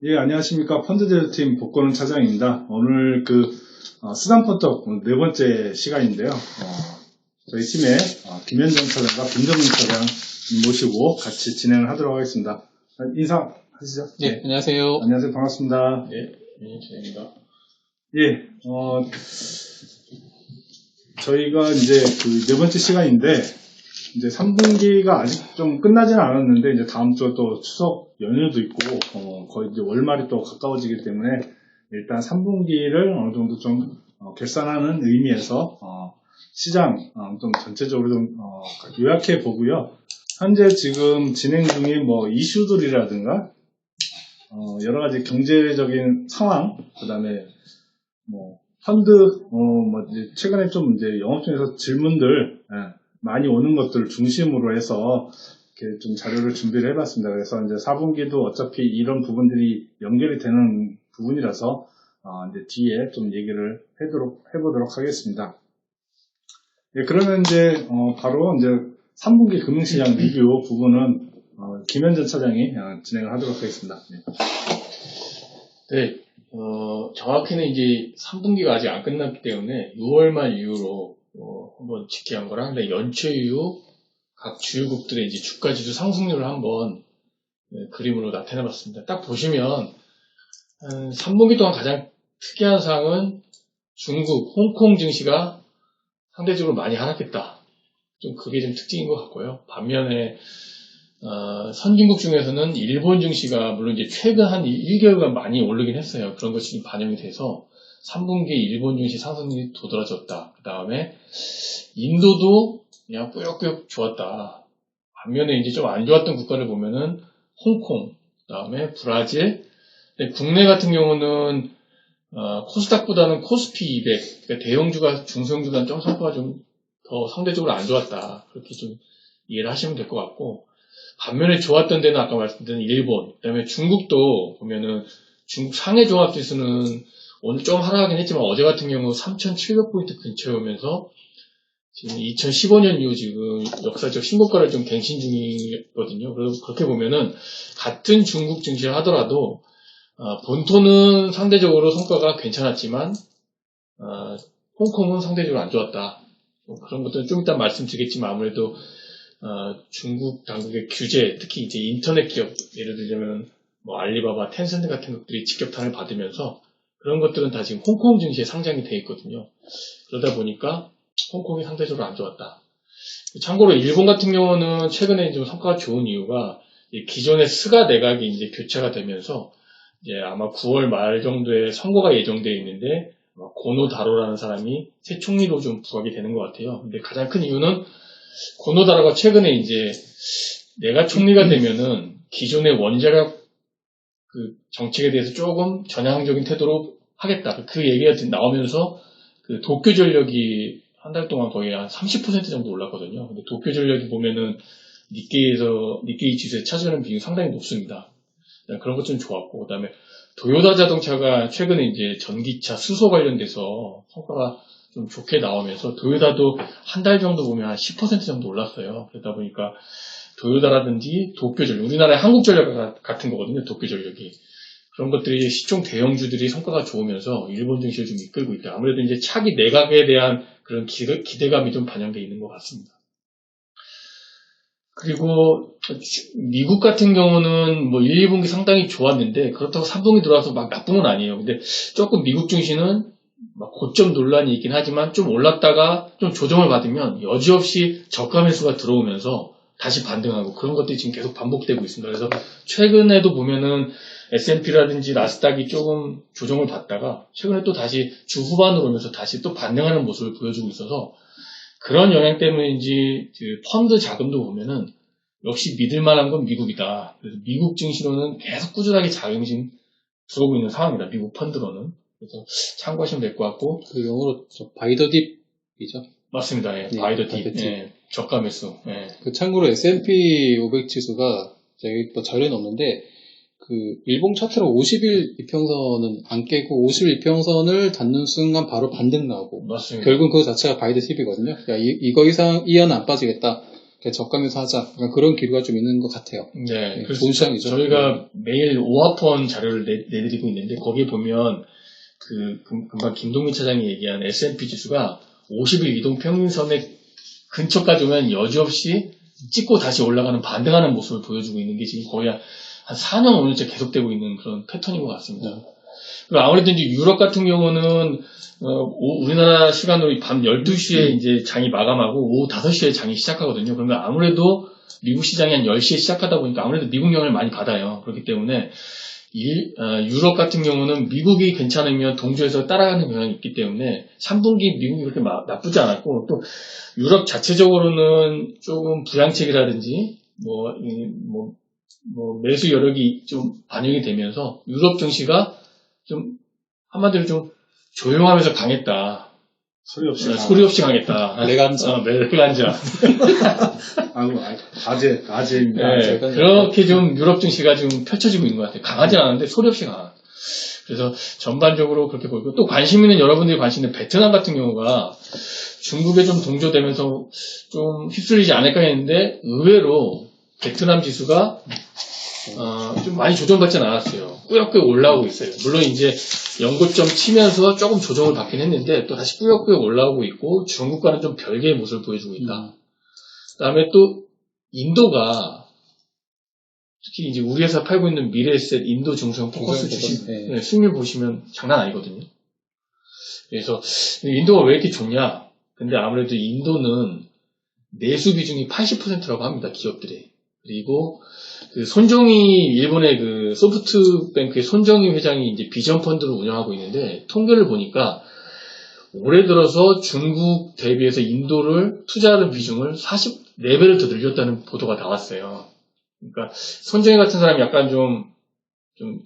예, 안녕하십니까. 펀드제휴팀 복권은 차장입니다. 오늘 수단펀터 네 번째 시간인데요. 저희 팀의 김현정 차장과 김정민 차장 모시고 같이 진행을 하도록 하겠습니다. 인사하시죠. 네, 안녕하세요. 안녕하세요. 반갑습니다. 네, 차장입니다. 예, 저희가 이제 네 번째 시간인데, 이제 3분기가 아직 좀 끝나지는 않았는데, 이제 다음 주에 또 추석 연휴도 있고, 거의 이제 월말이 또 가까워지기 때문에, 일단 3분기를 어느 정도 좀, 결산하는 의미에서, 시장, 좀 전체적으로 좀, 요약해 보고요. 현재 지금 진행 중인 이슈들이라든가, 여러 가지 경제적인 상황, 그 다음에, 펀드, 이제 최근에 좀 이제 영업 중에서 질문들, 많이 오는 것들을 중심으로 해서 이렇게 좀 자료를 준비를 해봤습니다. 그래서 이제 4분기도 어차피 이런 부분들이 연결이 되는 부분이라서 이제 뒤에 좀 얘기를 해보도록 하겠습니다. 예, 그러면 이제 바로 이제 3분기 금융시장 리뷰 부분은 김현전 차장이 진행을 하도록 하겠습니다. 네, 정확히는 이제 3분기가 아직 안 끝났기 때문에 6월 말 이후로 한번 집계한 거랑 연초 이후 각 주요국들의 이제 주가지수 상승률을 한번 그림으로 나타내봤습니다. 딱 보시면 3분기 동안 가장 특이한 사항은 중국, 홍콩 증시가 상대적으로 많이 하락했다. 좀 그게 좀 특징인 것 같고요. 반면에 선진국 중에서는 일본 증시가 물론 이제 최근 한 1개월간 많이 오르긴 했어요. 그런 것이 좀 반영이 돼서 3분기에 일본 증시 상승률이 도드라졌다. 그 다음에 인도도 그냥 꾸역꾸역 좋았다. 반면에 이제 좀 안 좋았던 국가를 보면은 홍콩, 그 다음에 브라질. 국내 같은 경우는 코스닥보다는 코스피 200, 그러니까 대형주가 중소형주가 좀 성과가 좀 더 상대적으로 안 좋았다. 그렇게 좀 이해를 하시면 될 것 같고, 반면에 좋았던 데는 아까 말씀드린 일본, 그 다음에 중국도 보면은 중국 상해 종합지수는 오늘 좀 하락하긴 했지만 어제 같은 경우 3,700포인트 근처에 오면서 지금 2015년 이후 지금 역사적 신고가를 좀 갱신 중이거든요. 그래서 그렇게 보면은 같은 중국 증시를 하더라도 본토는 상대적으로 성과가 괜찮았지만 홍콩은 상대적으로 안 좋았다. 그런 것들은 좀 이따 말씀드리겠지만 아무래도 중국 당국의 규제, 특히 이제 인터넷 기업, 예를 들자면 알리바바, 텐센트 같은 것들이 직격탄을 받으면서 그런 것들은 다 지금 홍콩 증시에 상장이 돼 있거든요. 그러다 보니까 홍콩이 상대적으로 안 좋았다. 참고로 일본 같은 경우는 최근에 좀 성과가 좋은 이유가 기존의 스가 내각이 이제 교체가 되면서 이제 아마 9월 말 정도에 선거가 예정되어 있는데 고노다로라는 사람이 새 총리로 좀 부각이 되는 것 같아요. 근데 가장 큰 이유는 고노다로가 최근에 이제 내가 총리가 되면은 기존의 원자력 그 정책에 대해서 조금 전향적인 태도로 하겠다. 그 얘기가 나오면서 그 도쿄전력이 한 달 동안 거의 한 30% 정도 올랐거든요. 근데 도쿄전력이 보면은 니케이 지수에 차지하는 비중이 상당히 높습니다. 그런 것 좀 좋았고, 그 다음에 도요타 자동차가 최근에 이제 전기차 수소 관련돼서 성과가 좀 좋게 나오면서 도요타도 한 달 정도 보면 한 10% 정도 올랐어요. 그러다 보니까 도요타라든지 도쿄전력, 우리나라의 한국전력 같은 거거든요. 도쿄전력이. 그런 것들이 시총 대형주들이 성과가 좋으면서 일본 증시를 좀 이끌고 있다. 아무래도 이제 차기 내각에 대한 그런 기대감이 좀 반영되어 있는 것 같습니다. 그리고 미국 같은 경우는 1, 2분기 상당히 좋았는데 그렇다고 3분기 들어와서 막 나쁜 건 아니에요. 근데 조금 미국 증시는 고점 논란이 있긴 하지만 좀 올랐다가 좀 조정을 받으면 여지없이 저가 매수가 들어오면서 다시 반등하고 그런 것들이 지금 계속 반복되고 있습니다. 그래서 최근에도 보면은 S&P라든지 나스닥이 조금 조정을 받다가 최근에 또 다시 주 후반으로 오면서 다시 또 반등하는 모습을 보여주고 있어서 그런 영향 때문인지 펀드 자금도 보면은 역시 믿을 만한 건 미국이다. 그래서 미국 증시로는 계속 꾸준하게 자금이 지금 들어오고 있는 상황입니다. 미국 펀드로는. 그래서 참고하시면 될 것 같고. 그 영어로 바이 더 딥이죠? 맞습니다. 예, 바이 더 딥. 예, 저가 매수. 예. 그 참고로 S&P 500 지수가 제가 또 자료에 넣었는데 그 일봉 차트로 50일 이평선은 안 깨고 50일 이평선을 닿는 순간 바로 반등 나오고 맞습니다. 결국은 그거 자체가 바이 더 딥이거든요. 그러니까 이거 이상 이하는 안 빠지겠다. 이렇게 저가면서 하자. 약간 그런 기류가 좀 있는 것 같아요. 네. 네, 그래서 좋은 시장이죠. 저희가 매일 오하폰 자료를 내드리고 있는데 거기에 보면 금방 김동민 차장이 얘기한 S&P 지수가 50일 이동 평균선의 근처까지 오면 여지없이 찍고 다시 올라가는 반등하는 모습을 보여주고 있는 게 지금 거의 한 4년, 5년째 계속되고 있는 그런 패턴인 것 같습니다. 그리고 아무래도 이제 유럽 같은 경우는 우리나라 시간으로 밤 12시에 이제 장이 마감하고 오후 5시에 장이 시작하거든요. 그러면 아무래도 미국 시장이 한 10시에 시작하다 보니까 아무래도 미국 영향을 많이 받아요. 그렇기 때문에 유럽 같은 경우는 미국이 괜찮으면 동조해서 따라가는 경향이 있기 때문에 3분기 미국이 그렇게 나쁘지 않았고 또 유럽 자체적으로는 조금 부양책이라든지 매수 여력이 좀 반영이 되면서 유럽 증시가 좀 한마디로 좀 조용하면서 강했다. 소리 없이 강했다. 레간자. 레간자. 아재입니다. 네, 그렇게 좀 유럽 증시가 좀 펼쳐지고 있는 것 같아요. 강하지 않은데 소리 없이 강한. 그래서 전반적으로 그렇게 보이고 또 관심 있는 여러분들이 관심 있는 베트남 같은 경우가 중국에 좀 동조되면서 좀 휩쓸리지 않을까 했는데 의외로 베트남 지수가 좀 많이 조정받지는 않았어요. 꾸역꾸역 올라오고 있어요. 물론 이제 연고점 치면서 조금 조정을 받긴 했는데 또 다시 꾸역꾸역 올라오고 있고 중국과는 좀 별개의 모습을 보여주고 있다. 그다음에 또 인도가 특히 이제 우리 회사 팔고 있는 미래에셋 인도 중성 포커스 주식 수익률 보시면 장난 아니거든요. 그래서 인도가 왜 이렇게 좋냐? 근데 아무래도 인도는 내수 비중이 80%라고 합니다. 기업들이. 그리고 손정희 일본의 소프트뱅크의 손정희 회장이 이제 비전 펀드를 운영하고 있는데 통계를 보니까 올해 들어서 중국 대비해서 인도를 투자하는 비중을 44배를 더 늘렸다는 보도가 나왔어요. 그러니까 손정희 같은 사람이 약간 좀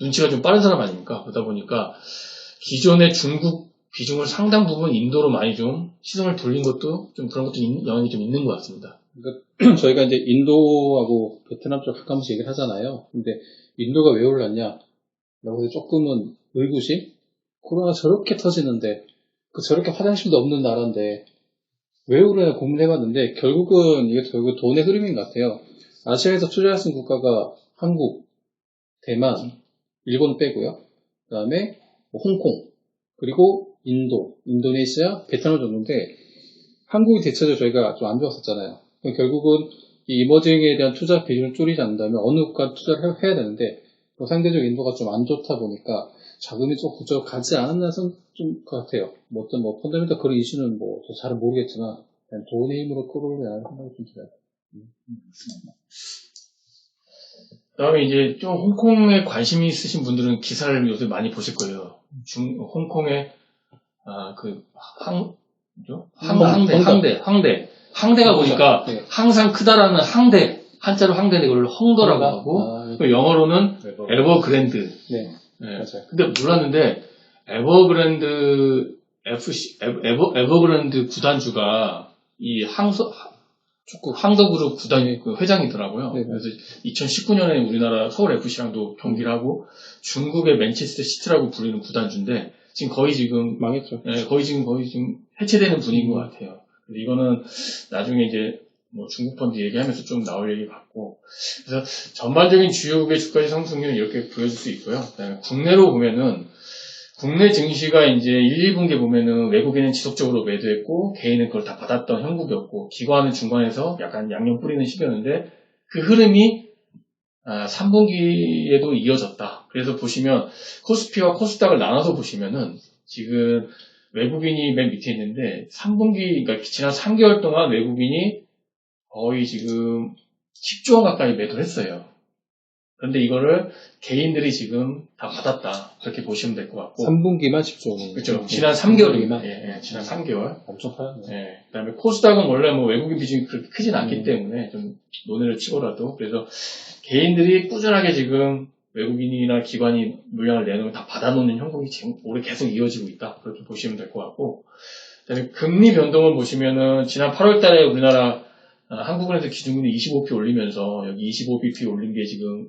눈치가 좀 빠른 사람 아닙니까? 그러다 보니까 기존의 중국 비중을 상당 부분 인도로 많이 좀 시선을 돌린 것도 좀 그런 것도 영향이 좀 있는 것 같습니다. 그러니까 저희가 이제 인도하고 베트남 쪽 가끔씩 얘기를 하잖아요. 근데 인도가 왜 올랐냐? 라고 해서 조금은 의구심? 코로나 저렇게 터지는데, 저렇게 화장실도 없는 나라인데, 왜 오르냐 고민해봤는데, 결국은 이게 결국 돈의 흐름인 것 같아요. 아시아에서 투자할 수 있는 국가가 한국, 대만, 일본 빼고요. 그 다음에 홍콩, 그리고 인도, 인도네시아, 베트남 정도인데, 한국이 대체적으로 저희가 좀 안 좋았었잖아요. 결국은 이 이머징에 대한 투자 비중을 줄이지 않는다면 어느 국가 투자를 해야 되는데 상대적으로 인도가 좀 안 좋다 보니까 자금이 좀 부족하지 않았나 좀 것 같아요. 어떤 펀더멘털 그런 이슈는 잘은 모르겠지만 그냥 돈의 힘으로 끌어올려야 하는 생각이 좀 들어요. 그다음에 이제 좀 홍콩에 관심이 있으신 분들은 기사를 요새 많이 보실 거예요. 홍콩의 항대가 보니까 네. 항상 크다라는 항대, 한자로 항대인데 그걸 헝더라고 하고 또 영어로는 에버그랜드. 네. 네. 맞아요. 근데 몰랐는데 에버그랜드 에버그랜드 구단주가 이 항더그룹 구단 회장이더라고요. 네. 그래서 2019년에 우리나라 서울 FC랑도 경기를 하고 중국의 맨체스터 시티라고 불리는 구단주인데 지금 거의 지금 망했죠. 네, 거의 지금 해체되는 분위기인 것 같아요. 이거는 나중에 이제 중국 펀드 얘기하면서 좀 나올 얘기 같고, 그래서 전반적인 주요국의 주가지 상승률은 이렇게 보여줄 수 있고요. 그다음에 국내로 보면은 국내 증시가 이제 1, 2분기 보면은 외국인은 지속적으로 매도했고 개인은 그걸 다 받았던 형국이었고 기관은 중간에서 약간 양념 뿌리는 시기였는데 그 흐름이 3분기에도 이어졌다. 그래서 보시면 코스피와 코스닥을 나눠서 보시면은 지금 외국인이 맨 밑에 있는데 3분기, 그러니까 지난 3개월 동안 외국인이 거의 지금 10조 원 가까이 매도를 했어요. 그런데 이거를 개인들이 지금 다 받았다. 그렇게 보시면 될 것 같고. 3분기만 10조 원. 그렇죠. 지난 3개월이면. 예, 지난 3개월. 엄청 파였네. 예. 그 다음에 코스닥은 원래 외국인 비중이 그렇게 크진 않기 때문에 좀 논의를 치고라도. 그래서 개인들이 꾸준하게 지금 외국인이나 기관이 물량을 내놓으면 다 받아놓는 형국이 지금 올해 계속 이어지고 있다. 그렇게 보시면 될 것 같고. 그다음에 금리 변동을 보시면은 지난 8월 달에 우리나라 한국은행에서 기준금리 25p 올리면서 여기 25bp 올린 게 지금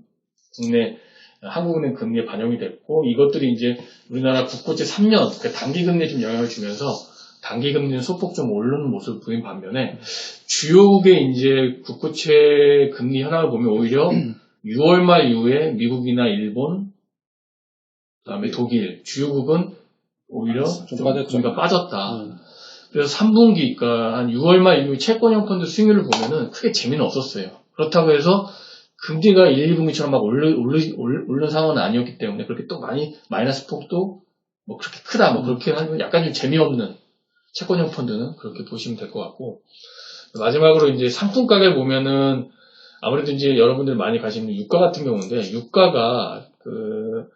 국내 한국은행 금리에 반영이 됐고 이것들이 이제 우리나라 국고채 3년, 그러니까 단기 금리에 좀 영향을 주면서 단기 금리는 소폭 좀 오르는 모습을 보인 반면에 주요국의 이제 국고채 금리 현황을 보면 오히려 6월 말 이후에 미국이나 일본, 그다음에 독일 주요국은 오히려 좀 빠졌죠. 금리가 빠졌다. 그래서 3분기, 그러니까 한 6월 말 이후 채권형 펀드 수익률을 보면은 크게 재미는 없었어요. 그렇다고 해서 금리가 1, 2분기처럼 막 오른 상황은 아니었기 때문에 그렇게 또 많이 마이너스 폭도 뭐 그렇게 크다, 뭐 그렇게 하면 약간 좀 재미없는 채권형 펀드는 그렇게 보시면 될 것 같고, 마지막으로 이제 상품 가격 보면은 아무래도 이제 여러분들 많이 가시는 유가 같은 경우인데, 유가가 그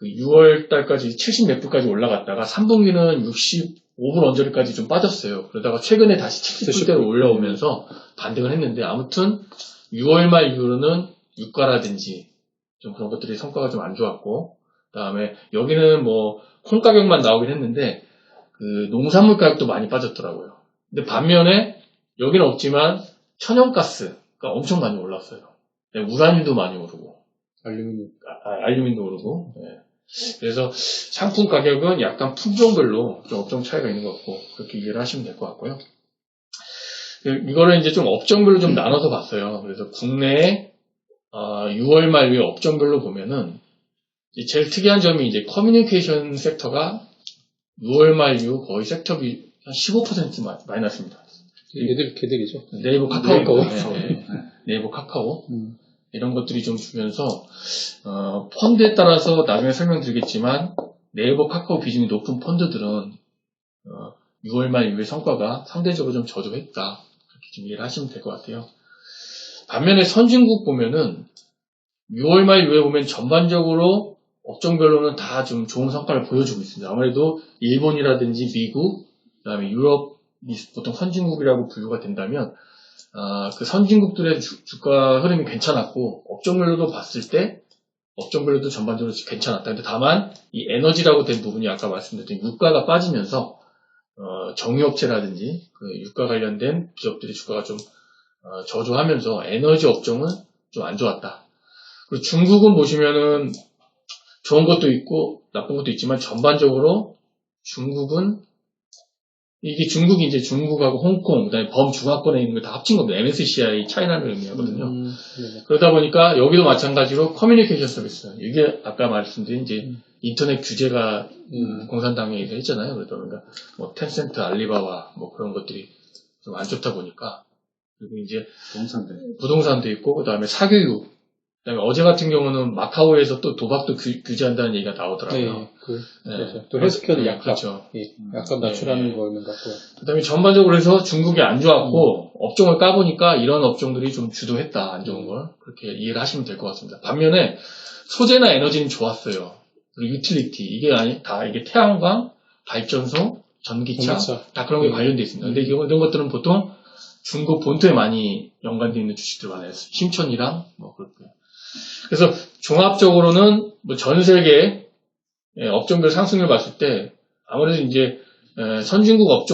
6월 달까지 70 몇 불까지 올라갔다가 3분기는 65불 언저리까지 좀 빠졌어요. 그러다가 최근에 다시 70불대로 올라오면서 반등을 했는데, 아무튼 6월 말 이후로는 유가라든지 좀 그런 것들이 성과가 좀 안 좋았고, 그다음에 여기는 뭐 콩 가격만 나오긴 했는데 그 농산물 가격도 많이 빠졌더라고요. 근데 반면에 여기는 없지만 천연가스가 엄청 많이 올랐어요. 네, 우라늄도 많이 오르고, 알루미늄도 오르고. 네. 그래서 상품 가격은 약간 품종별로 좀 업종 차이가 있는 것 같고, 그렇게 이해를 하시면 될 것 같고요. 이거를 이제 좀 업종별로 좀 나눠서 봤어요. 그래서 국내에 6월 말 이후 업종별로 보면은 제일 특이한 점이 이제 커뮤니케이션 섹터가 6월 말 이후 거의 섹터비 한 15% 마이너스입니다. 걔들이죠. 네이버 카카오. 네. 네이버 카카오. 이런 것들이 좀 주면서, 펀드에 따라서 나중에 설명드리겠지만, 네이버 카카오 비중이 높은 펀드들은, 6월 말 이후의 성과가 상대적으로 좀 저조했다. 그렇게 좀 이해를 하시면 될 것 같아요. 반면에 선진국 보면은, 6월 말 이후에 보면 전반적으로 업종별로는 다 좀 좋은 성과를 보여주고 있습니다. 아무래도 일본이라든지 미국, 그 다음에 유럽이 보통 선진국이라고 분류가 된다면, 그 선진국들의 주가 흐름이 괜찮았고, 업종별로도 봤을 때, 업종별로도 전반적으로 괜찮았다. 근데 다만, 이 에너지라고 된 부분이 아까 말씀드린 유가가 빠지면서, 정유업체라든지, 그 유가 관련된 기업들의 주가가 좀, 저조하면서 에너지 업종은 좀 안 좋았다. 그리고 중국은 보시면은, 좋은 것도 있고, 나쁜 것도 있지만, 전반적으로 중국은 이게 중국이 이제 중국하고 홍콩, 그다음에 범중화권에 있는 걸 다 합친 겁니다. MSCI 차이나를 의미하거든요. 그러다 보니까 여기도 마찬가지로 커뮤니케이션 서비스. 이게 아까 말씀드린 이제 인터넷 규제가 공산당에서 했잖아요. 그러다 보니까 뭐 텐센트, 알리바바 뭐 그런 것들이 좀 안 좋다 보니까, 그리고 이제 부동산도 있고, 그다음에 사교육. 그다음에 어제 같은 경우는 마카오에서 또 도박도 규제한다는 얘기가 나오더라고요. 그렇죠. 또 헬스케어도 약간, 그렇죠. 약간 낮추라는 거는 같고. 그다음에 전반적으로 해서 중국이 안 좋았고, 업종을 까보니까 이런 업종들이 좀 주도했다, 안 좋은 걸. 그렇게 이해를 하시면 될 것 같습니다. 반면에 소재나 에너지는 좋았어요. 그리고 유틸리티, 이게 태양광, 발전소, 전기차, 다 그런 게 관련돼 있습니다. 근데 이런 것들은 보통 중국 본토에 많이 연관되어 있는 주식들 많아요. 심천이랑 뭐 그렇게. 그래서 종합적으로는 뭐 전 세계 업종별 상승률 봤을 때 아무래도 이제 선진국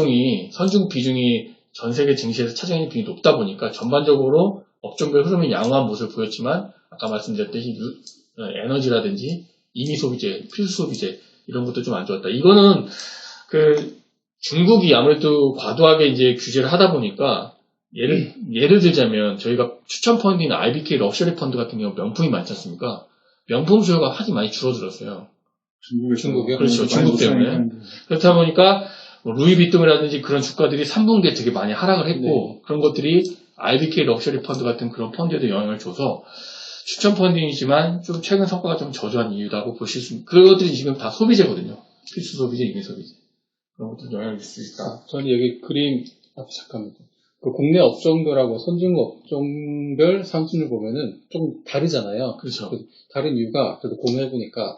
비중이 전 세계 증시에서 차지하는 비중이 높다 보니까 전반적으로 업종별 흐름이 양호한 모습을 보였지만, 아까 말씀드렸듯이 에너지라든지 임의 소비재, 필수 소비재 이런 것도 좀 안 좋았다. 이거는 중국이 아무래도 과도하게 이제 규제를 하다 보니까, 예를 들자면 저희가 추천 펀드나 IBK 럭셔리 펀드 같은 경우 명품이 많지 않습니까? 명품 수요가 아주 많이 줄어들었어요. 중국이요? 그렇죠. 중국 때문에. 그렇다 보니까 뭐 루이비통이라든지 그런 주가들이 3분기에 되게 많이 하락을 했고, 그런 것들이 IBK 럭셔리 펀드 같은 그런 펀드에도 영향을 줘서 추천 펀딩이지만 좀 최근 성과가 좀 저조한 이유라고 보실 수 있습니다. 그런 것들이 지금 다 소비재거든요. 필수 소비재, 임의 소비재. 그런 것들 영향을 줄 수 있다. 저는 여기 그림, 잠깐만요. 그 국내 업종별하고 선진국 업종별 상승률 보면은 좀 다르잖아요. 그렇죠. 다른 이유가, 그래도 공유해보니까,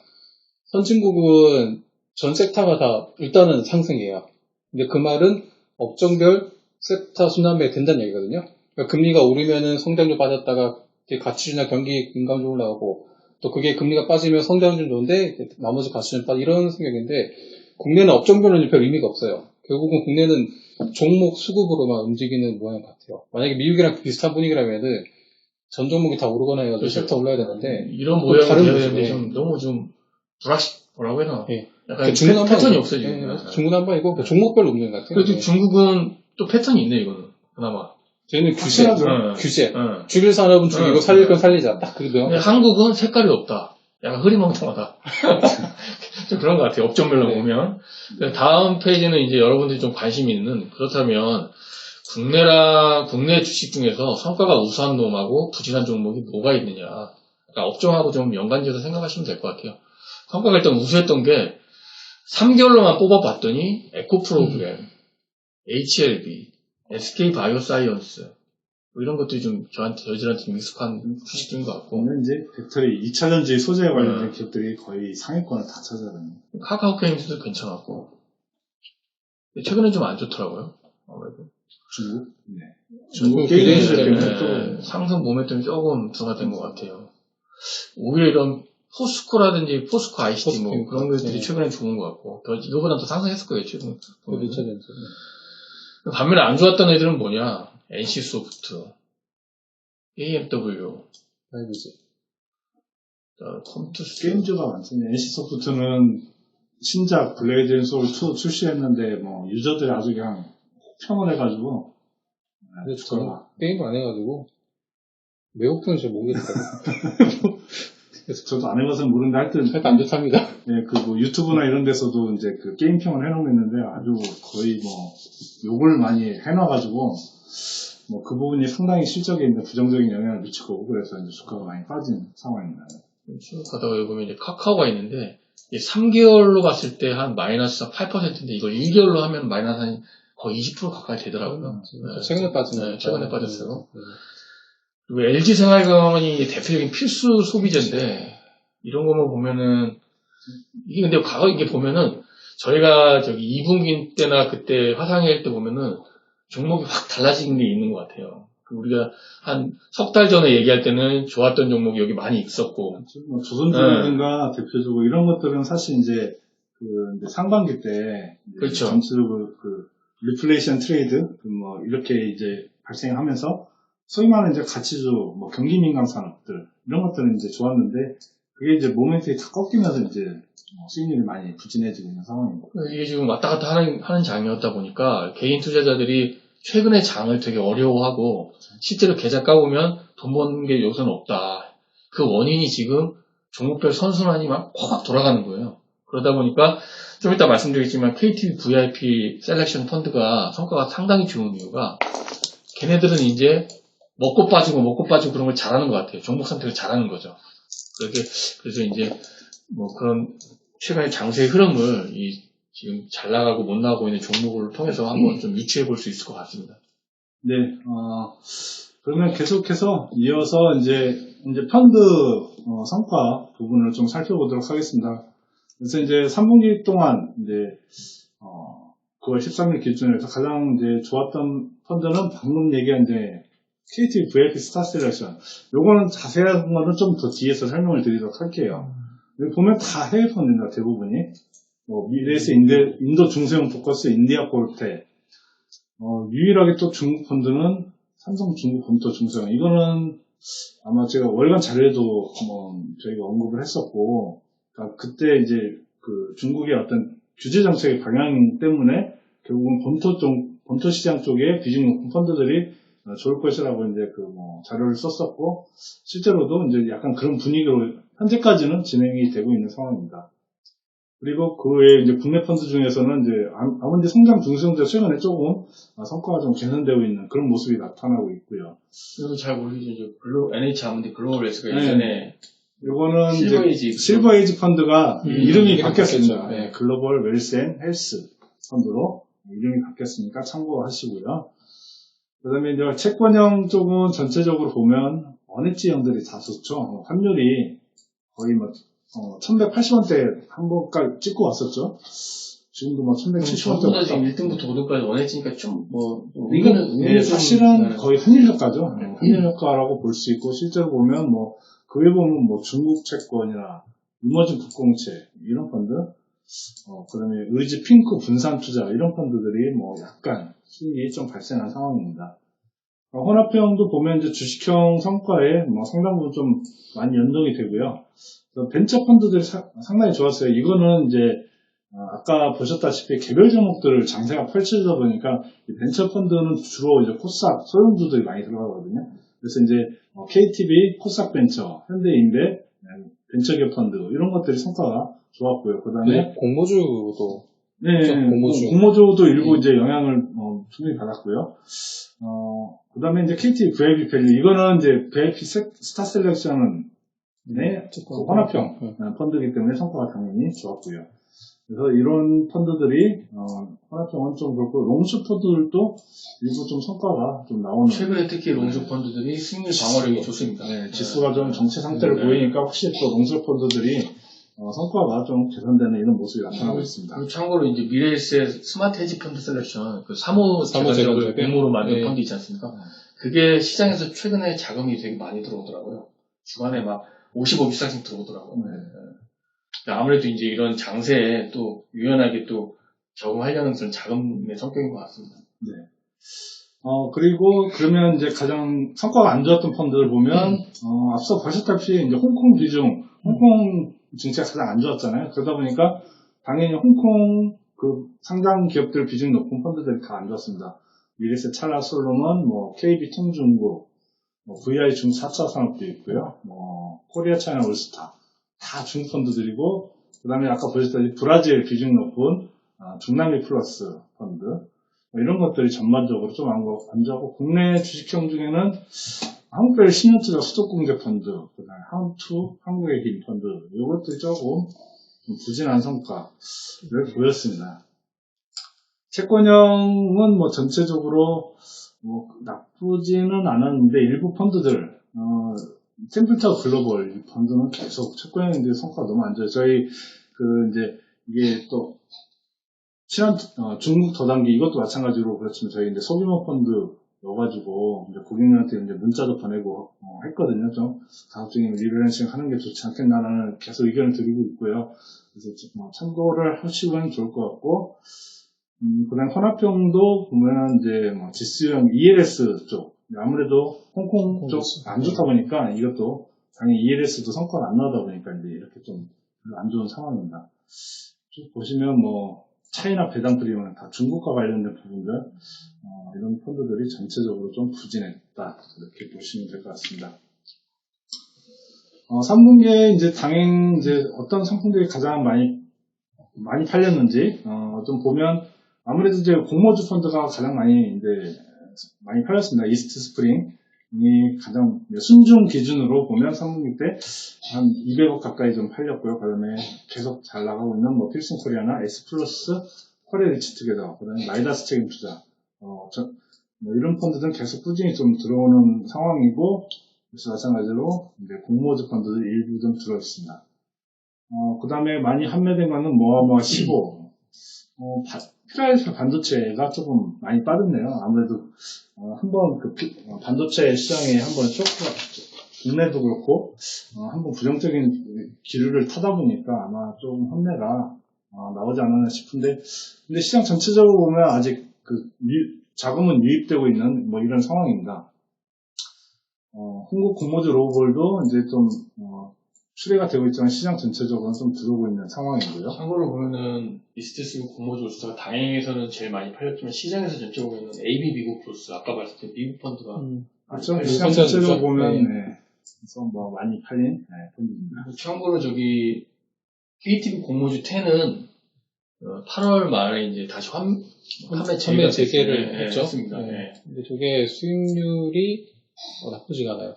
선진국은 전 섹터가 다 일단은 상승이에요. 근데 그 말은 업종별 섹터 순환매가 된다는 얘기거든요. 그러니까 금리가 오르면은 성장률 빠졌다가 가치주나 경기 인감률 올라가고, 또 그게 금리가 빠지면 성장률 좋은데 나머지 가치주는 빠져, 이런 성격인데, 국내는 업종별로는 별 의미가 없어요. 결국은 국내는 종목 수급으로만 움직이는 모양 같아요. 만약에 미국이랑 비슷한 분위기라면은 전 종목이 다 오르거나 해가지고 그렇죠. 섹터 올라야 되는데, 이런 모양이 되면 너무 좀 뭐라고 해야 되나? 예. 약간 중구난방 패턴이 없어요, 지금. 예, 중구난방이고 종목별로 없는 것 같아요. 그래도 예. 중국은 또 패턴이 있네, 이거는. 그나마. 저희는 규제, 확실하죠. 규제. 응. 죽일 사람은 죽이고 응. 살릴 건 살리자. 딱 그게 근데 명확하죠. 한국은 색깔이 없다. 약간 흐리멍텅하다. 좀 그런 것 같아요. 업종별로 네. 보면. 다음 페이지는 이제 여러분들이 좀 관심 있는, 그렇다면, 국내 주식 중에서 성과가 우수한 놈하고 부진한 종목이 뭐가 있느냐. 그러니까 업종하고 좀 연관지어서 생각하시면 될 것 같아요. 성과가 일단 우수했던 게 3개월로만 뽑아봤더니 에코프로그램, HLB, SK바이오사이언스 뭐 이런 것들이 좀 저희들한테 좀 익숙한 주식인 것 같고 오늘 이제 배터리 2차전지 소재에 관련된 기업들이 거의 상위권을 다 차지하는. 카카오게임즈도 괜찮았고 최근에 좀 안 좋더라고요. 아무래도 중국? 네. 중국 중국 게임즈 규제 때문에 때문에 또 상승 모멘텀이 조금 둔화된 것 같아요. 오히려 이런 포스코라든지 포스코 ICT 뭐 포스코, 그런 것들이 네. 최근에 좋은 것 같고 이거보다 더 상승했을 거예요 최근. 그 2차전지. 반면에 안 좋았던 애들은 뭐냐? NC소프트, AMW, 알지. 컴투스. 게임즈가 많잖아요. NC소프트는 신작 블레이드 앤 소울 2 출시했는데 뭐 유저들이 아주 그냥 평온해가지고 근데 저는 게임을 안 해가지고 외국분은 잘 모르겠어요. 저도 안 해봐서 모르는데 하여튼 하여튼 안 좋답니다. 예, 그 뭐 유튜브나 이런 데서도 이제 그 게임평을 해놓고 있는데 아주 거의 뭐 욕을 많이 해놔가지고 뭐 그 부분이 상당히 실적에 있는 부정적인 영향을 미칠 거고 그래서 이제 주가가 많이 빠진 상황입니다. 쭉 가다가 여기 보면 이제 카카오가 있는데 3개월로 봤을 때 한 마이너스 8%인데 이걸 1개월로 하면 마이너스 한 거의 20% 가까이 되더라고요. 네. 최근에 빠진 네, 거니까. 최근에 빠졌어요. 네. 그리고 LG생활건이 대표적인 필수 소비재인데 이런 것만 보면은 이게 근데 과거 이게 보면은 저희가 저기 2분기 때나 그때 화상회의 때 보면은 종목이 확 달라진 게 있는 것 같아요. 우리가 한 석 달 전에 얘기할 때는 좋았던 종목이 여기 많이 있었고 뭐 조선주라든가 대표적으로 이런 것들은 사실 이제 그 이제 상반기 때 이제 그렇죠. 전체적으로 그 리플레이션 트레이드 뭐 이렇게 이제 발생하면서 소위 말하는 이제 가치주 뭐 경기 민감 산업들 이런 것들은 이제 좋았는데 그게 이제 모멘텀이 다 꺾이면서 이제 수익률이 많이 부진해지고 있는 상황입니다. 이게 지금 왔다 갔다 하는 장이었다 보니까 개인 투자자들이 최근에 장을 되게 어려워하고 실제로 계좌 까보면 돈 버는 게 여기서는 없다. 그 원인이 지금 종목별 선순환이 막 확 돌아가는 거예요. 그러다 보니까 좀 이따 말씀드리겠지만 KTB VIP 셀렉션 펀드가 성과가 상당히 좋은 이유가 걔네들은 이제 먹고 빠지고 그런 걸 잘하는 것 같아요. 종목 선택을 잘하는 거죠. 그래서 이제 뭐 그런 최근의 장세의 흐름을 지금 잘 나가고 못 나가고 있는 종목을 통해서 한번 좀 유추해 볼 수 있을 것 같습니다. 네, 그러면 계속해서 이어서 이제 펀드 성과 부분을 좀 살펴보도록 하겠습니다. 그래서 이제 3분기 동안 이제 9월 13일 기준으로 해서 가장 이제 좋았던 펀드는 방금 얘기한 이제 KT VIP 스타 셀렉션. 요거는 자세한 거는 좀 더 뒤에서 설명을 드리도록 할게요. 여기 보면 다 해외 펀드입니다, 대부분이. 미래에서 인도 중소형 포커스, 인디아 골테. 유일하게 또 중국 펀드는 삼성 중국 컴퓨터 중소형. 이거는 아마 제가 월간 자료에도 저희가 언급을 했었고, 그러니까 그때 이제 그 중국의 어떤 규제 정책의 방향 때문에 결국은 검토 시장 쪽에 비중높은 펀드들이 좋을 것이라고 이제 자료를 썼었고, 실제로도 이제 약간 그런 분위기로 현재까지는 진행이 되고 있는 상황입니다. 그리고 그 외에 이제 국내 펀드 중에서는 이제 아무리 성장 중소형자 최근에 조금 성과가 좀 개선되고 있는 그런 모습이 나타나고 있고요. 이거 잘 모르겠죠. NH 아몬드 글로벌 웨스가 예전에 요거는 실버에이지 실버에이지 펀드가 이름이 바뀌었습니다. 바뀌었죠. 네. 글로벌 웰스 앤 헬스 펀드로 이름이 바뀌었으니까 참고하시고요. 그 다음에 이제 채권형 쪽은 전체적으로 보면 원액지형들이 다 좋죠. 환율이 거의 1180원대 한 번까지 찍고 왔었죠. 지금도 1170원대 왔다. 지금 1등부터 5등까지 원해지니까 이게 사실은 거의 환율 효과죠. 환율 효과라고 볼 수 있고, 실제로 보면 그 외에 보면 중국 채권이나 이머징 국공채, 이런 펀드, 그 다음에 의지 핑크 분산 투자, 이런 펀드들이 약간 수익이 좀 발생한 상황입니다. 혼합형도 보면 이제 주식형 성과에 뭐 상당 부분 좀 많이 연동이 되고요. 벤처 펀드들이 상당히 좋았어요. 이거는 이제 아까 보셨다시피 개별 종목들 장세가 펼쳐지다 보니까 이 벤처 펀드는 주로 이제 코스닥 소형주들이 많이 들어가거든요. 그래서 이제 KTB, 코스닥 벤처, 현대인베, 벤처기업 펀드 이런 것들이 성과가 좋았고요. 그다음에 공모주도 네, 공모주. 공모주도 일부 이제 영향을 충분히 받았고요. 그다음에 이제 KT VIP 밸류 이거는 이제 VIP 스타 셀렉션은 그 혼합형 펀드이기 때문에 성과가 당연히 좋았고요. 그래서 이런 펀드들이 혼합형은 좀 그렇고 롱숏 펀드들도 일부 좀 성과가 좀 나오는. 최근에 특히 롱숏 펀드들이 승리 방어력이 좋습니다. 네, 지수가 좀 정체 상태를 보이니까 확실히 또 롱숏 펀드들이 성과가 좀 개선되는 이런 모습이 나타나고 있습니다. 그리고 참고로 이제 미래에셋 스마트 헤지 펀드 셀렉션 그 사모 재건적을 공모로 만든 펀드 있지 않습니까? 그게 시장에서 최근에 자금이 되게 많이 들어오더라고요. 주간에 막 55비상씩 들어오더라고요. 아무래도 이제 이런 장세에 또 유연하게 또 적응하려는 그런 자금의 성격인 것 같습니다. 네. 그리고 그러면 이제 가장 성과가 안 좋았던 펀드를 보면 앞서 보셨다시피 이제 홍콩 비중, 홍콩 증시가 가장 안 좋았잖아요. 그러다 보니까 당연히 홍콩 그 상장 기업들 비중이 높은 펀드들이 다 안 좋았습니다. 미래에셋 찰나 솔로몬, 뭐 KB 통중국, VI 중 4차 산업도 있고요. 코리아 차이나 올스타 다 중국 펀드들이고, 그 다음에 아까 보셨다시피 브라질 비중 높은 중남미 플러스 펀드 이런 것들이 전반적으로 좀 안 좋았고, 국내 주식형 중에는 한국별 10년투자 수도공제 펀드, 그 다음에 하운투 한국의 힘 펀드 이것들이 조금 부진한 성과를 보였습니다. 채권형은 뭐 전체적으로 나쁘지는 않았는데 일부 펀드들 템플타워 글로벌 이 펀드는 계속 채권형인데 성과가 너무 안 좋아요. 저희 이제 이게 또 친한 중국 더단기 이것도 마찬가지로 그렇지만 저희 이제 소규모 펀드여가지고 이제 고객님한테 이제 문자도 보내고 했거든요. 좀 가급적이면 리밸런싱 하는 게 좋지 않겠나라는 계속 의견을 드리고 있고요. 그래서 참고를 하시면 좋을 것 같고. 그다음 혼합형도 보면 이제 지수형 ELS 쪽 아무래도 홍콩 쪽 안 좋다 보니까 이것도 당연히 ELS도 성과가 안 나오다 보니까 이제 이렇게 좀 안 좋은 상황입니다. 쭉 보시면 차이나 배당 프리미엄 다 중국과 관련된 부분들 이런 펀드들이 전체적으로 좀 부진했다 이렇게 보시면 될 것 같습니다. 3분기에 이제 당행 이제 어떤 상품들이 가장 많이 팔렸는지 좀 보면 아무래도 이제 공모주 펀드가 가장 많이 팔렸습니다. 이스트 스프링이 가장 순중 기준으로 보면 3분기 때 한 200억 가까이 좀 팔렸고요. 그다음에 계속 잘 나가고 있는 필슨 코리아나 S 플러스 코리아 리치 투게더, 그다음에 마이다스 책임 투자, 이런 펀드들은 계속 꾸준히 좀 들어오는 상황이고, 그래서 마찬가지로 이제 공모주 펀드들 일부 좀 들어 있습니다. 그 다음에 많이 판매된 거는 모아모아 15. 필라델피아 반도체가 조금 많이 빠졌네요. 아무래도, 한번 반도체 시장에 한번 쇼크가, 국내도 그렇고, 한번 부정적인 기류를 타다 보니까 아마 좀 환매가, 나오지 않았나 싶은데, 근데 시장 전체적으로 보면 아직 자금은 유입되고 있는 이런 상황입니다. 한국 공모주 로우볼도 이제 좀, 추례가 되고 있지만 시장 전체적으로는 좀 들어오고 있는 상황이고요. 참고로 보면은 이스테스 공모주 올스타가 다행에서는 제일 많이 팔렸지만 시장에서 전체적으로 보면 AB 미국 플러스 아까 말씀드린 미국 펀드가 그렇죠. 시장 전체적으로 보면 그래서 많이 팔린 펀드입니다. 참고로 KTB 공모주 10은 8월 말에 이제 다시 판매 재개를 했죠. 했습니다. 근데 저게 수익률이 나쁘지가 않아요.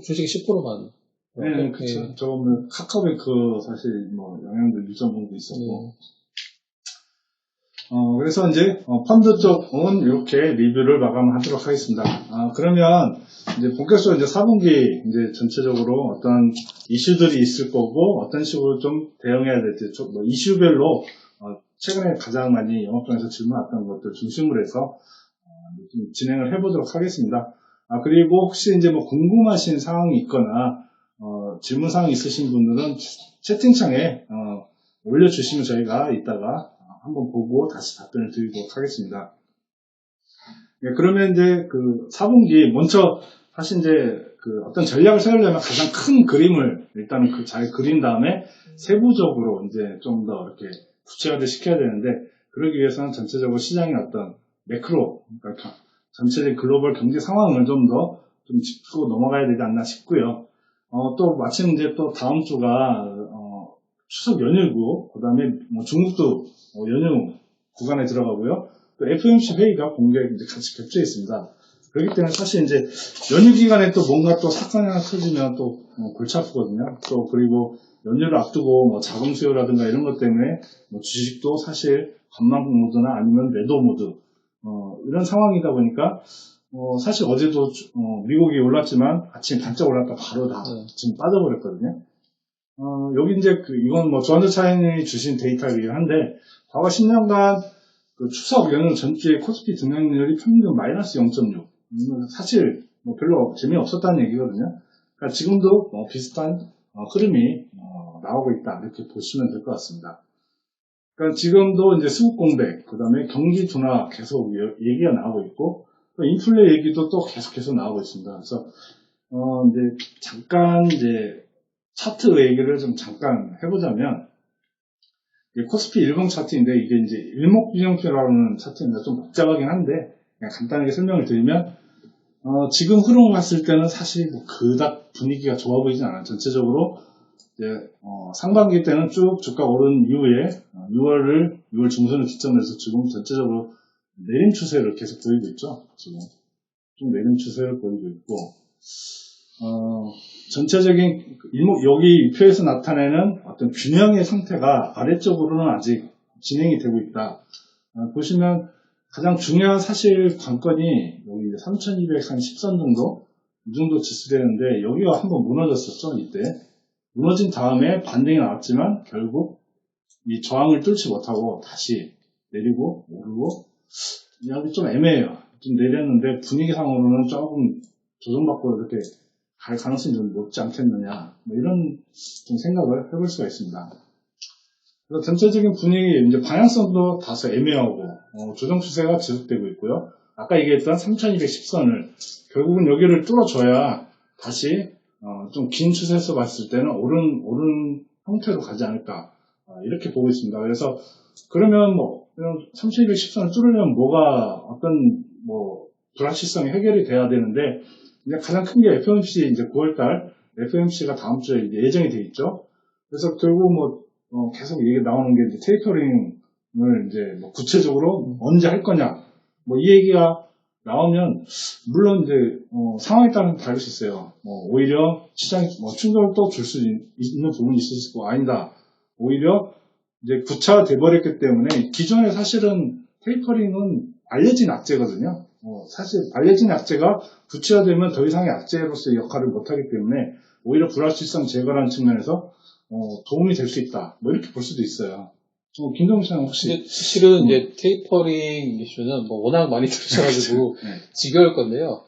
주식이 10%만. 네, 그쵸. 저는 카카오뱅크 사실 영향도 일정 정도 있었고. 그래서 이제 펀드 쪽은 이렇게 리뷰를 마감하도록 하겠습니다. 그러면 이제 본격적으로 이제 4분기 이제 전체적으로 어떤 이슈들이 있을 거고 어떤 식으로 좀 대응해야 될지 이슈별로 최근에 가장 많이 영업장에서 질문 왔던 것들 중심으로 해서 좀 진행을 해보도록 하겠습니다. 그리고 혹시 이제 궁금하신 사항이 있거나 질문 사항이 있으신 분들은 채팅창에 올려주시면 저희가 이따가 한번 보고 다시 답변을 드리도록 하겠습니다. 예, 그러면 이제 그 4분기 먼저 사실 이제 그 어떤 전략을 세우려면 가장 큰 그림을 일단은 그 잘 그린 다음에 세부적으로 이제 좀 더 이렇게 구체화를 시켜야 되는데 그러기 위해서는 전체적으로 시장의 어떤 매크로, 그러니까 전체적인 글로벌 경제 상황을 좀 더 좀 짚고 넘어가야 되지 않나 싶고요. 또 마침 이제 또 다음 주가 추석 연휴고 그다음에 뭐 중국도 연휴 구간에 들어가고요. 또 FOMC 회의가 공개에 이제 같이 겹쳐 있습니다. 그렇기 때문에 사실 이제 연휴 기간에 또 뭔가 또 사건이 하나 터지면 또 골치 아프거든요. 또 그리고 연휴를 앞두고 뭐 자금 수요라든가 이런 것 때문에 뭐 주식도 사실 관망 모드나 아니면 매도 모드 이런 상황이다 보니까 사실 어제도 미국이 올랐지만 아침 반짝 올랐다 바로 다 지금 빠져버렸거든요. 여기 이제 이건 뭐 조한주 차장님이 주신 데이터이긴 한데 과거 10년간 그 추석 연휴 전주에 코스피 등락률이 평균 마이너스 0.6. 사실 뭐 별로 재미없었다는 얘기거든요. 그러니까 지금도 비슷한 흐름이 나오고 있다 이렇게 보시면 될 것 같습니다. 그러니까 지금도 이제 수급 공백, 그다음에 경기 둔화 계속 얘기가 나오고 있고 또 인플레 얘기도 또 계속 나오고 있습니다. 그래서 이제 잠깐 이제 차트 얘기를 좀 잠깐 해보자면 코스피 일봉 차트인데 이게 이제 일목균형표라는 차트입니다. 좀 복잡하긴 한데 그냥 간단하게 설명을 드리면 지금 흐름을 봤을 때는 사실 뭐 그닥 분위기가 좋아 보이진 않아요. 전체적으로 이제 상반기 때는 쭉 주가 오른 이후에 6월 중순을 기점으로 해서 지금 전체적으로 내림 추세를 계속 보이고 있죠. 지금 좀 내림 추세를 보이고 있고 전체적인 여기 표에서 나타내는 어떤 균형의 상태가 아래쪽으로는 아직 진행이 되고 있다. 보시면 가장 중요한 사실 관건이 여기 3210선 정도 이 정도 지수되는데 여기가 한번 무너졌었죠. 이때 무너진 다음에 반등이 나왔지만 결국 이 저항을 뚫지 못하고 다시 내리고 오르고 여기 좀 애매해요. 좀 내렸는데 분위기상으로는 조금 조정받고 이렇게 갈 가능성이 좀 높지 않겠느냐 뭐 이런 좀 생각을 해볼 수가 있습니다. 그래서 전체적인 분위기 이제 방향성도 다소 애매하고 조정 추세가 지속되고 있고요. 아까 얘기했던 3210선을 결국은 여기를 뚫어줘야 다시 좀 긴 추세에서 봤을 때는 오른 형태로 가지 않을까 이렇게 보고 있습니다. 그래서 그러면 뭐 3210선을 뚫으려면 뭐가 어떤 뭐 불확실성이 해결이 돼야 되는데 이제 가장 큰 게 FOMC 이제 9월달 FOMC가 다음 주에 이제 예정이 돼 있죠. 그래서 결국 뭐 계속 얘기 나오는 게 이제 테이퍼링을 이제 뭐 구체적으로 언제 할 거냐 뭐 이 얘기가 나오면 물론 이제 상황에 따라 다를 수 있어요. 오히려 시장에 충격을 또 줄 수 있는 부분이 있을 수 있고 아니다. 오히려 이제 구차돼 버렸기 때문에 기존에 사실은 테이퍼링은 알려진 악재거든요. 사실 알려진 악재가 구체화되면 더 이상의 악재로서의 역할을 못하기 때문에 오히려 불확실성 제거라는 측면에서 도움이 될 수 있다. 뭐 이렇게 볼 수도 있어요. 김동욱 씨는 혹시 실은 이제 테이퍼링 이슈는 뭐 워낙 많이 들으셔가지고 네. 지겨울 건데요.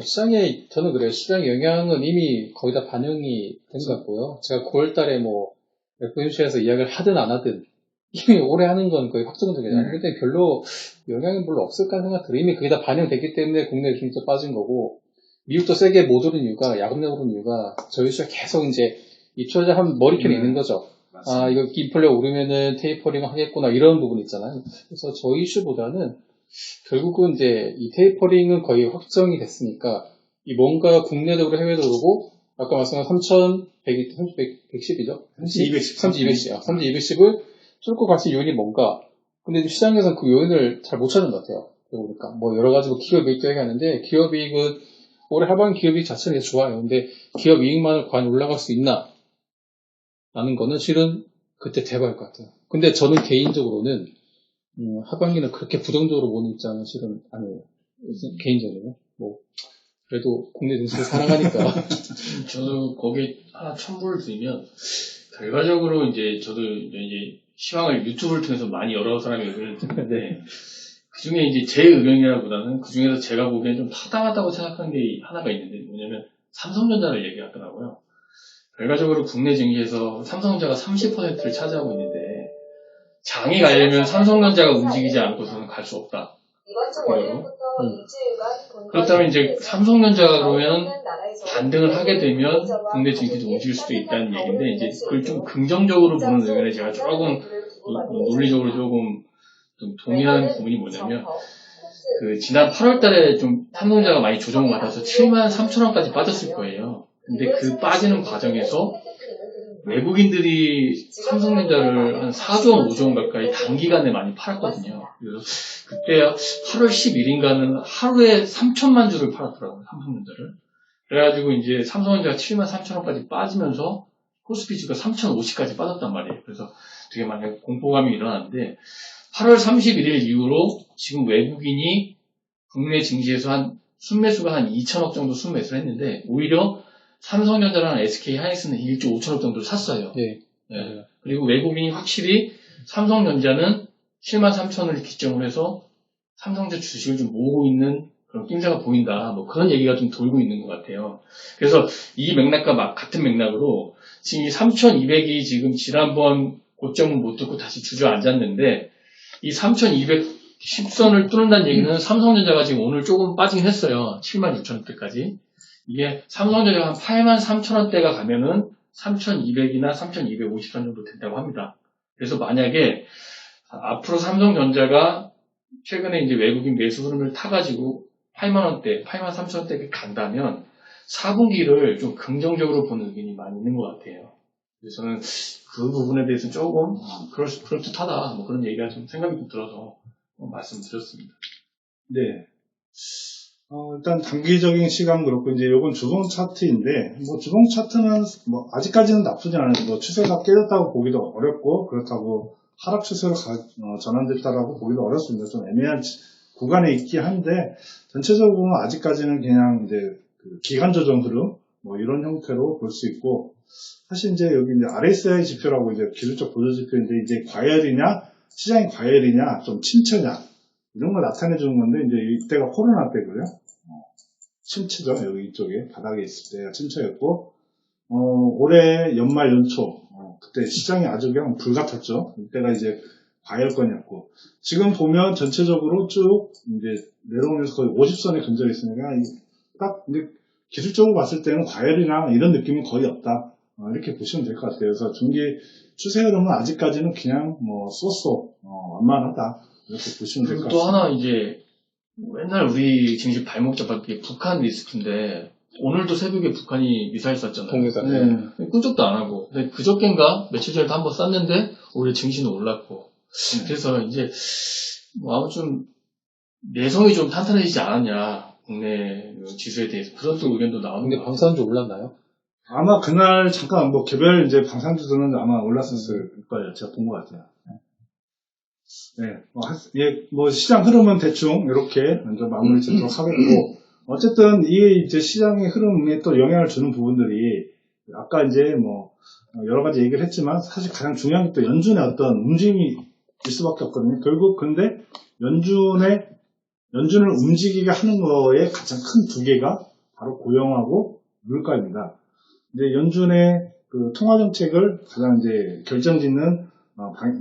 시장에 저는 그래요. 시장 영향은 이미 거의 다 반영이 된 것 같고요. 제가 9월달에 뭐 FOMC에서 이야기를 하든 안 하든 이미 올해 하는 건 거의 확정적이잖아요. 근데 별로 영향이 별로 없을까 생각 들어요. 이미 그게 다 반영됐기 때문에 국내 주식도 빠진 거고 미국도 세게 못 오른 이유가 야금야금 오른 이유가 저희 시장 계속 이제 입찰자 한 머리편에 있는 거죠. 맞습니다. 이거 인플레 오르면은 테이퍼링 하겠구나 이런 부분 있잖아요. 그래서 저희 이슈보다는 결국은 이제 이 테이퍼링은 거의 확정이 됐으니까 이 뭔가 국내적으로 해외도 오르고 아까 말씀한 3,110이죠? 3,210을 뚫고 갈 수 있는 요인이 뭔가. 근데 시장에서는 그 요인을 잘 못 찾는 것 같아요. 그러니까 뭐 여러 가지 기업 이익도 얘기하는데 기업 이익은 올해 하반기 기업 이익 자체는 좋아요. 근데 기업 이익만을 과연 올라갈 수 있나? 라는 거는 실은 그때 대박일 것 같아요. 근데 저는 개인적으로는 하반기는 그렇게 부정적으로 보는 입장은 실은 아니에요. 개인적으로. 뭐 그래도 국내 증시를 사랑하니까. 저도 거기에 하나 첨부를 드리면 결과적으로 이제 저도 이제 시황을 유튜브를 통해서 많이 여러 사람이 의견을 듣는데 그 중에 이제 제 의견이라기보다는 그 중에서 제가 보기엔 좀 타당하다고 생각하는 게 하나가 있는데 뭐냐면 삼성전자를 얘기하더라고요. 결과적으로 국내 증시에서 삼성전자가 30%를 차지하고 있는데 장이 가려면 삼성전자가 움직이지 않고서는 갈 수 없다. 이번 주 월요일부터 일주일간 그렇다면 이제 삼성전자가 그러면 반등을 하게 되면 국내 증시도 움직일 수도 있다는 얘기인데, 이제 그걸 좀 긍정적으로 보는 의견에 제가 조금 논리적으로 조금 좀 동의하는 부분이 뭐냐면, 그 지난 8월 달에 좀 삼성전자가 많이 조정을 받아서 73,000원까지 빠졌을 거예요. 근데 그 빠지는 과정에서 외국인들이 삼성전자를 한 4조 원, 5조 원 가까이 단기간에 많이 팔았거든요. 그래서 그때 8월 10일인가는 하루에 3천만 주를 팔았더라고요, 삼성전자를. 그래가지고 이제 삼성전자가 73,000원까지 빠지면서 코스피지가 3,050까지 빠졌단 말이에요. 그래서 되게 많이 공포감이 일어났는데, 8월 31일 이후로 지금 외국인이 국내 증시에서 한 순매수가 한 2천억 정도 순매수를 했는데, 오히려 삼성전자랑 SK 하이닉스는 1조 5천억 정도를 샀어요. 네. 네. 그리고 외국인이 확실히 삼성전자는 73,000원을 기점으로 해서 삼성전자 주식을 좀 모으고 있는 그런 낌새가 보인다. 뭐 그런 얘기가 좀 돌고 있는 것 같아요. 그래서 이 맥락과 같은 맥락으로 지금 이 3,200이 지금 지난번 고점을 못 뚫고 다시 주저앉았는데, 이 3,210선을 뚫는다는 얘기는 삼성전자가 지금 오늘 조금 빠지긴 했어요. 76,000원대까지. 이게 삼성전자가 한 83,000원대가 가면은 3,200이나 3,250선 정도 된다고 합니다. 그래서 만약에 앞으로 삼성전자가 최근에 이제 외국인 매수 흐름을 타가지고 8만원대, 83,000원대에 간다면 4분기를 좀 긍정적으로 보는 의견이 많이 있는 것 같아요. 그래서 저는 그 부분에 대해서 조금 그럴듯하다, 뭐 그런 얘기가 좀 생각이 좀 들어서 말씀드렸습니다. 네. 일단 단기적인 시간 그렇고, 이제 요건 주봉 차트인데, 뭐 주봉 차트는 뭐 아직까지는 나쁘지 않아요. 뭐 추세가 깨졌다고 보기도 어렵고, 그렇다고 하락 추세로 전환됐다라고 보기도 어렵습니다. 좀 애매한 구간에 있긴 한데, 전체적으로 아직까지는 그냥 이제 그 기간 조정 흐름, 뭐 이런 형태로 볼 수 있고, 사실 이제 여기 이제 RSI 지표라고 이제 기술적 보조 지표인데, 이제 과열이냐, 시장이 과열이냐, 좀 침체냐, 이런 걸 나타내 주는 건데, 이제 이때가 코로나 때고요. 침체죠. 여기 이쪽에 바닥에 있을 때가 침체였고, 올해 연말 연초, 그때 시장이 아주 그냥 불같았죠. 이때가 이제 과열권이었고, 지금 보면 전체적으로 쭉 이제 내려오면서 거의 50선에 근접해 있으니까, 딱 이제 기술적으로 봤을 때는 과열이나 이런 느낌이 거의 없다. 이렇게 보시면 될 것 같아요. 그래서 중기 추세 흐름은 아직까지는 그냥 뭐 쏘쏘 완만하다. 이렇게 보시면 될 것 그리고 또 같습니다. 하나 이제 맨날 우리 증시 발목 잡았던 게 북한 리스크인데, 오늘도 새벽에 북한이 미사일 쐈잖아요. 동해산. 네. 끈적도 안 하고. 근데 그저께인가 며칠 전에도 한번 쐈는데 오히려 증시는 올랐고. 그래서 이제 뭐 아무 좀 내성이 좀 탄탄해지지 않았냐, 국내 지수에 대해서 그런 또 의견도 나오는 근데 것 같아요. 방산주 올랐나요? 아마 그날 잠깐 뭐 개별 이제 방산주들은 아마 올랐을 거예요. 제가 본 것 같아요. 네, 뭐 시장 흐름은 대충 이렇게 먼저 마무리 짓도록 하겠고, 어쨌든 이 이제 시장의 흐름에 또 영향을 주는 부분들이 아까 이제 뭐 여러 가지 얘기를 했지만, 사실 가장 중요한 게 또 연준의 어떤 움직임이 일 수밖에 없거든요. 결국 근데 연준을 움직이게 하는 거에 가장 큰 두 개가 바로 고용하고 물가입니다. 이제 연준의 그 통화 정책을 가장 이제 결정짓는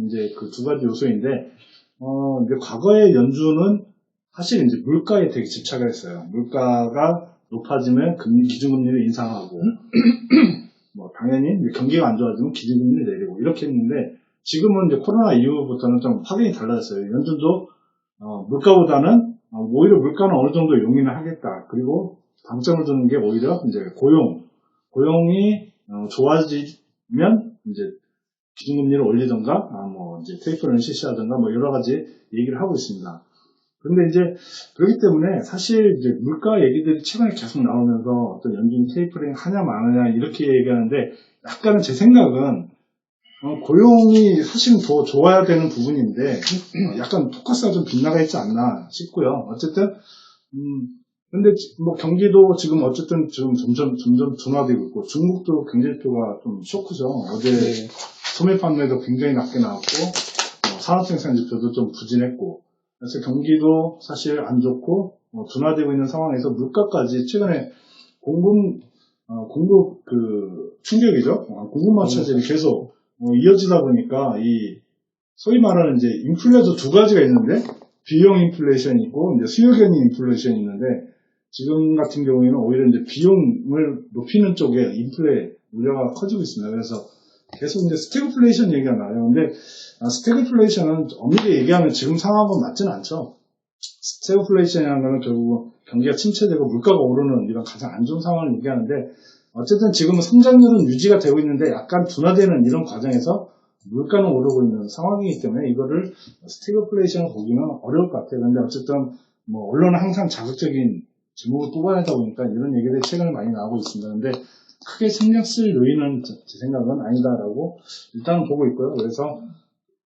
이제 그 두 가지 요소인데, 이제 과거의 연준은 사실 이제 물가에 되게 집착을 했어요. 물가가 높아지면 기준금리를 인상하고, 뭐 당연히 이제 경기가 안 좋아지면 기준금리를 내리고 이렇게 했는데, 지금은 이제 코로나 이후부터는 좀 확연히 달라졌어요. 연준도 물가보다는 오히려 물가는 어느 정도 용인을 하겠다. 그리고 방점을 두는 게 오히려 이제 고용이 좋아지면 이제 기준금리를 올리던가, 뭐 이제 테이퍼링을 실시하던가, 뭐 여러 가지 얘기를 하고 있습니다. 그런데 이제 그렇기 때문에 사실 이제 물가 얘기들이 최근에 계속 나오면서 어떤 연준 테이퍼링 하냐 마느냐 이렇게 얘기하는데, 약간은 제 생각은 고용이 사실은 더 좋아야 되는 부분인데 약간 포커스가 좀 빗나가 있지 않나 싶고요. 어쨌든 근데 뭐 경기도 지금 어쨌든 지금 점점 둔화되고 있고, 중국도 경제지표가 좀 쇼크죠. 어제 네. 소매 판매도 굉장히 낮게 나왔고, 산업생산 지표도 좀 부진했고, 그래서 경기도 사실 안 좋고 둔화되고 있는 상황에서 물가까지 최근에 공급 그 충격이죠. 공급망 차질이 계속 이어지다 보니까 이 소위 말하는 이제 인플레도 두 가지가 있는데, 비용 인플레이션이 있고 이제 수요 견인 인플레이션이 있는데 지금 같은 경우에는 오히려 이제 비용을 높이는 쪽에 인플레 우려가 커지고 있습니다. 그래서 계속 이제 스태그플레이션 얘기가 나요. 근데 스태그플레이션은 엄밀히 얘기하면 지금 상황은 맞지는 않죠. 스태그플레이션이라는 거는 결국 경기가 침체되고 물가가 오르는 이런 가장 안 좋은 상황을 얘기하는데 어쨌든 지금은 성장률은 유지가 되고 있는데 약간 둔화되는 이런 과정에서 물가는 오르고 있는 상황이기 때문에 이거를 스태그플레이션을 보기는 어려울 것 같아요. 근데 어쨌든 뭐 언론은 항상 자극적인 제목을 뽑아내다 보니까 이런 얘기들이 최근에 많이 나오고 있습니다. 근데 크게 신경 쓸 요인은 제 생각은 아니다라고 일단 보고 있고요. 그래서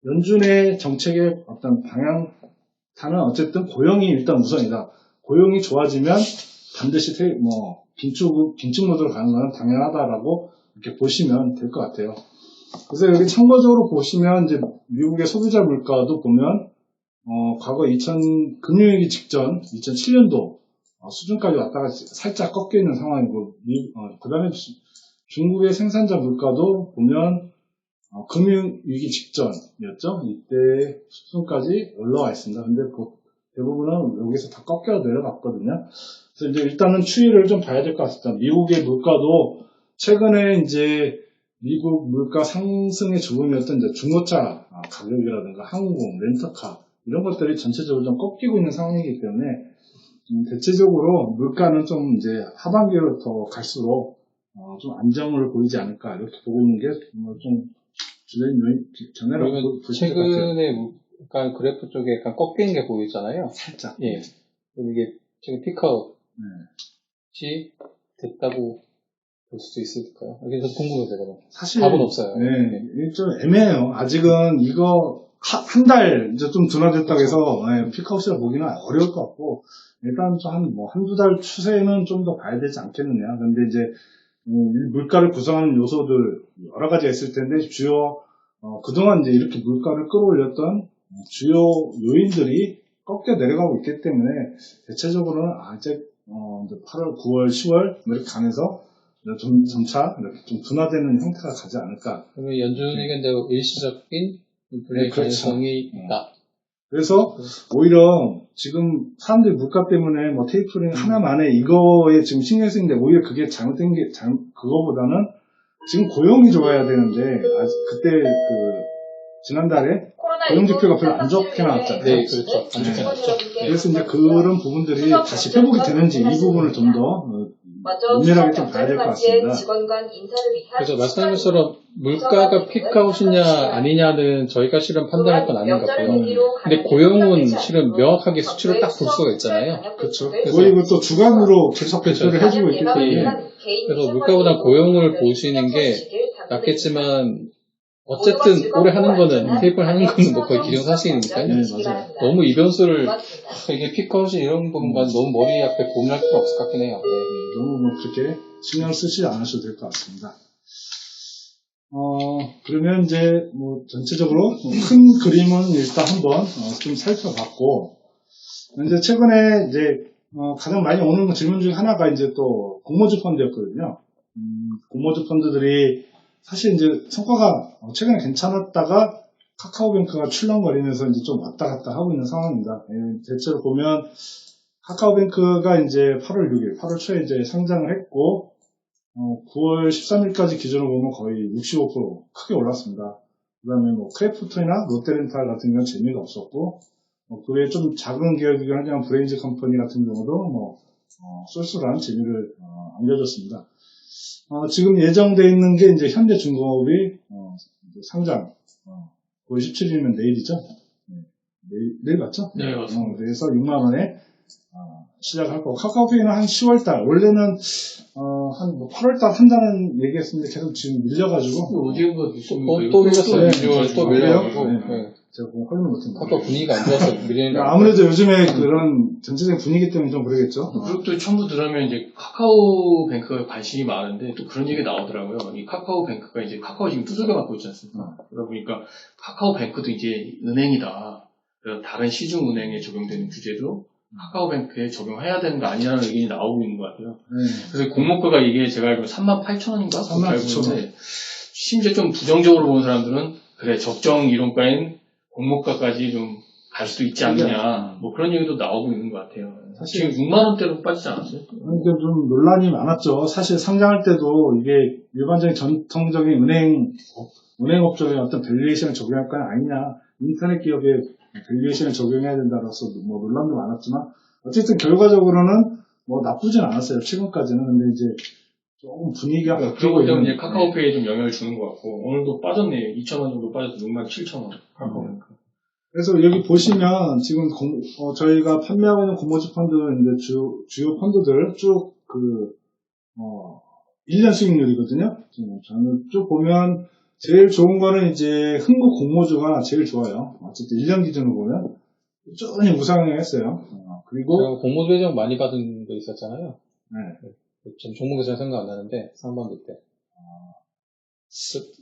연준의 정책의 어떤 방향타는 어쨌든 고용이 일단 우선이다. 고용이 좋아지면 반드시 긴축 모드로 가는 건 당연하다라고 이렇게 보시면 될 것 같아요. 그래서 여기 참고적으로 보시면 이제 미국의 소비자 물가도 보면 과거 금융위기 직전 2007년도 수준까지 왔다가 살짝 꺾여 있는 상황이고 그 다음에 중국의 생산자 물가도 보면 금융위기 직전이었죠. 이때 수준까지 올라와 있습니다. 근데 대부분은 여기서 다 꺾여 내려갔거든요. 그래서 이제 일단은 추이를 좀 봐야 될 것 같습니다. 미국의 물가도 최근에 이제 미국 물가 상승의 주범이었던 이제 중고차 가격이라든가 항공, 렌터카 이런 것들이 전체적으로 좀 꺾이고 있는 상황이기 때문에 대체적으로 물가는 좀 이제 하반기로 더 갈수록 좀 안정을 보이지 않을까 이렇게 보고 있는 게 좀 주된 전해라고 보시면 될 것 같아요. 최근에 약간 그래프 쪽에 약간 꺾이는 게 보이잖아요. 살짝. 예. 이게 지금 피크아웃이 됐다고 볼 수도 있을까요? 이게 좀 궁금해요. 사실 답은 없어요. 네, 이게 좀 애매해요. 아직은 이거 한 달 이제 좀 둔화됐다고 해서 피크아웃이라 보기는 어려울 것 같고 일단 한두 달 추세는 좀 더 봐야 되지 않겠느냐. 근데 이제 물가를 구성하는 요소들 여러 가지가 있을 텐데 주요 그동안 이제 이렇게 물가를 끌어올렸던 주요 요인들이 꺾여 내려가고 있기 때문에 대체적으로는 아직 8월, 9월, 10월 이렇게 가면서 좀 점차 이렇게 좀 둔화되는 형태가 가지 않을까. 그러면 연준 의견대로 일시적인 인플레 네, 그렇죠. 가능성이 있다. 그래서 오히려 지금 사람들이 물가 때문에 테이퍼링 하나만에 이거에 지금 신경 쓰는데 오히려 그게 잘못된 게 그거보다는 지금 고용이 좋아야 되는데 그때 지난달에 고용 지표가 별로 안 좋게 나왔잖아요. 네, 그렇죠. 안 좋게 나왔죠. 그래서 이제 그런 부분들이 다시 회복이 되는지 이 부분을 좀 더 면밀하게 좀 봐야 될 것 같습니다. 그래서 말씀하신 것처럼 물가가 피크아웃이냐 아니냐는 저희가 실은 판단할 건 아닌 것 같고요. 근데 고용은 실은 명확하게 수치로 딱 볼 수가 있잖아요. 그렇죠. 그리고 또 주간으로 계속 발표를 해주고 있기 때문에 그래서 물가보다 고용을 보시는 게 낫겠지만 어쨌든 올해 하는 거는 테이프를 하는 거는 뭐 거의 기정사실이니까요. 네, 맞아요. 너무 이 변수를 이게 피크아웃이 이런 부분만 너무 머리 앞에 고민할 필요 없을 것 같긴 해요. 네. 너무 그렇게 신경 쓰지 않으셔도 될 것 같습니다. 그러면 이제 전체적으로 큰 그림은 일단 한번 좀 살펴봤고 이제 최근에 이제 가장 많이 오는 질문 중에 하나가 이제 또 공모주 펀드였거든요. 공모주 펀드들이 사실 이제 성과가 최근에 괜찮았다가 카카오뱅크가 출렁거리면서 이제 좀 왔다 갔다 하고 있는 상황입니다. 대체로 보면 카카오뱅크가 이제 8월 6일, 8월 초에 이제 상장을 했고 9월 13일까지 기준으로 보면 거의 65% 크게 올랐습니다. 그 다음에 크래프톤이나 롯데렌탈 같은 경우는 재미가 없었고 그 외에 좀 작은 기업이긴 하지만 브레인즈 컴퍼니 같은 경우도 쏠쏠한 재미를 안겨줬습니다. 지금 예정되어 있는 게 이제 현대중공업이 상장 9월 17일이면 내일이죠? 내일 맞죠? 네, 맞습니다. 그래서 6만 원에 시작할 거고 카카오페이는 한 10월달 원래는 한 8월달 한다는 얘기했었는데 계속 지금 밀려가지고 어디가 또 밀렸어요. 네, 또 밀려가지고. 네. 제가 확인을 못했는데 카카오 분위기가 안 좋아서 밀리는 거 아무래도 요즘에 그런 전체적인 분위기 때문에 좀 그러겠죠. 그리고 또 첨부 들으면 이제 카카오뱅크가 관심이 많은데 또 그런 얘기 나오더라고요. 이 카카오뱅크가 이제 카카오 지금 두들겨 맞고 있지 않습니까? 그러다 보니까 카카오뱅크도 이제 은행이다. 그래서 다른 시중은행에 적용되는 규제도 카카오뱅크에 적용해야 되는 거 아니냐는 의견이 나오고 있는 것 같아요. 그래서 공모가가 이게 제가 알기로 38,000원인가? 39,000원. 심지어 좀 부정적으로 보는 사람들은 그래 적정 이론가인 공모가까지 좀 갈 수도 있지 않느냐. 뭐 그런 얘기도 나오고 있는 것 같아요. 지금 6만 원대로 빠지지 않았어요? 그러니까 좀 논란이 많았죠. 사실 상장할 때도 이게 일반적인 전통적인 은행업종의 어떤 밸류에이션을 적용할 건 아니냐. 인터넷 기업에 밸류에이션을 적용해야 된다라서 뭐 논란도 많았지만 어쨌든 결과적으로는 뭐 나쁘진 않았어요. 최근까지는. 근데 이제 조금 분위기가 바뀌고 그리고 때문에 있는. 카카오페이에 좀 영향을 주는 것 같고 오늘도 빠졌네요. 2,000원 정도 빠져서 67,000원. 카카오페이. 그래서 여기 보시면 지금 저희가 판매하고 있는 공모주 펀드 이제 주요 펀드들 쭉 1년 수익률이거든요. 저는 쭉 보면 제일 좋은 거는 이제 흥국 공모주가 제일 좋아요. 어쨌든 1년 기준으로 보면 꾸준히 우상향했어요. 그리고 공모주 배정 많이 받은 거 있었잖아요. 네. 전 종목이 잘 생각 안 나는데 상반기 때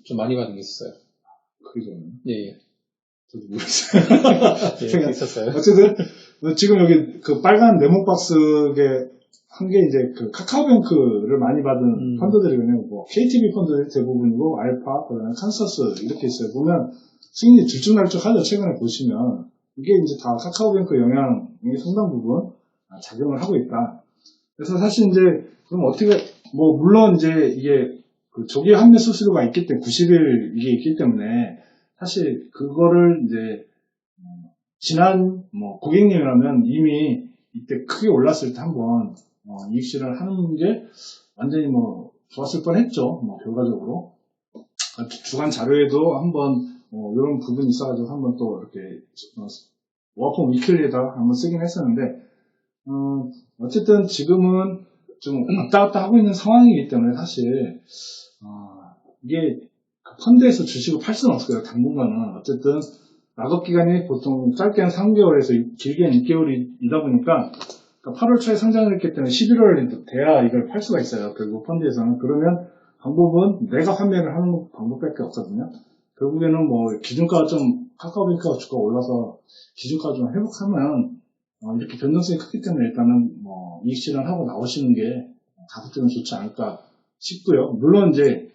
좀 많이 받은 게 있었어요. 그죠. 예. 저도 모르겠어요. 예, 있었어요. 어쨌든 지금 여기 그 빨간 네모 박스에 한 게 이제 그 카카오뱅크를 많이 받은 펀드들이거든요. 뭐 KTB 펀드들이 대부분이고 알파, 그다음에 칸서스 이렇게 있어요. 보면 수익률이 들쭉날쭉하죠. 최근에 보시면 이게 이제 다 카카오뱅크 영향이 상당 부분 작용을 하고 있다. 그래서 사실 이제 그럼 어떻게 뭐 물론 이제 이게 그 조기 환매 수수료가 있기 때문에 90일 이게 있기 때문에 사실 그거를 이제 지난 뭐 고객님이라면 이미 이때 크게 올랐을 때 한번 이익 실현을 하는 게 완전히 뭐 좋았을 뻔했죠. 뭐 결과적으로 주간 자료에도 한번 이런 부분이 있어가지고 한번 또 이렇게 워커 위클리에다 한번 쓰긴 했었는데 어쨌든 지금은 좀 왔다 갔다 하고 있는 상황이기 때문에 사실 이게 펀드에서 주식을 팔 수는 없을 거예요. 당분간은. 어쨌든 락업 기간이 보통 짧게는 3개월에서 길게는 6개월이다 보니까 8월 초에 상장을 했기 때문에 11월에 돼야 이걸 팔 수가 있어요. 결국 펀드에서는. 그러면 방법은 내가 판매를 하는 방법밖에 없거든요. 결국에는 뭐 기준가가 좀 카카오뱅크가 주가가 올라서 기준가 좀 회복하면 이렇게 변동성이 크기 때문에 일단은 뭐 이익 실현하고 나오시는 게 가급적이면 좋지 않을까 싶고요. 물론 이제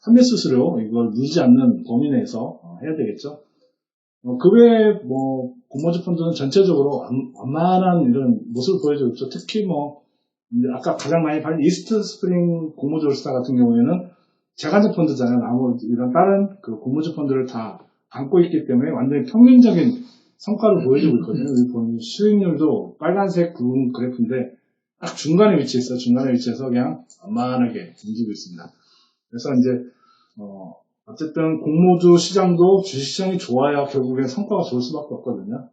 판매 수수료 이걸 누르지 않는 범위 내에서 해야 되겠죠. 그 외에 뭐 공모주 펀드는 전체적으로 완만한 이런 모습을 보여주고 있죠. 특히 뭐 이제 아까 가장 많이 팔린 이스트 스프링 공모주 올스타 같은 경우에는 재간접 펀드잖아요. 나머지 이런 다른 그 공모주 펀드를 다 안고 있기 때문에 완전히 평균적인 성과를 보여주고 있거든요. 여기 보면 수익률도 빨간색 굵은 그래프인데 딱 중간에 위치했어요. 중간에 위치해서 그냥 완만하게 움직이고 있습니다. 그래서 이제 어쨌든 공모주 시장도 주식시장이 좋아야 결국엔 성과가 좋을 수밖에 없거든요.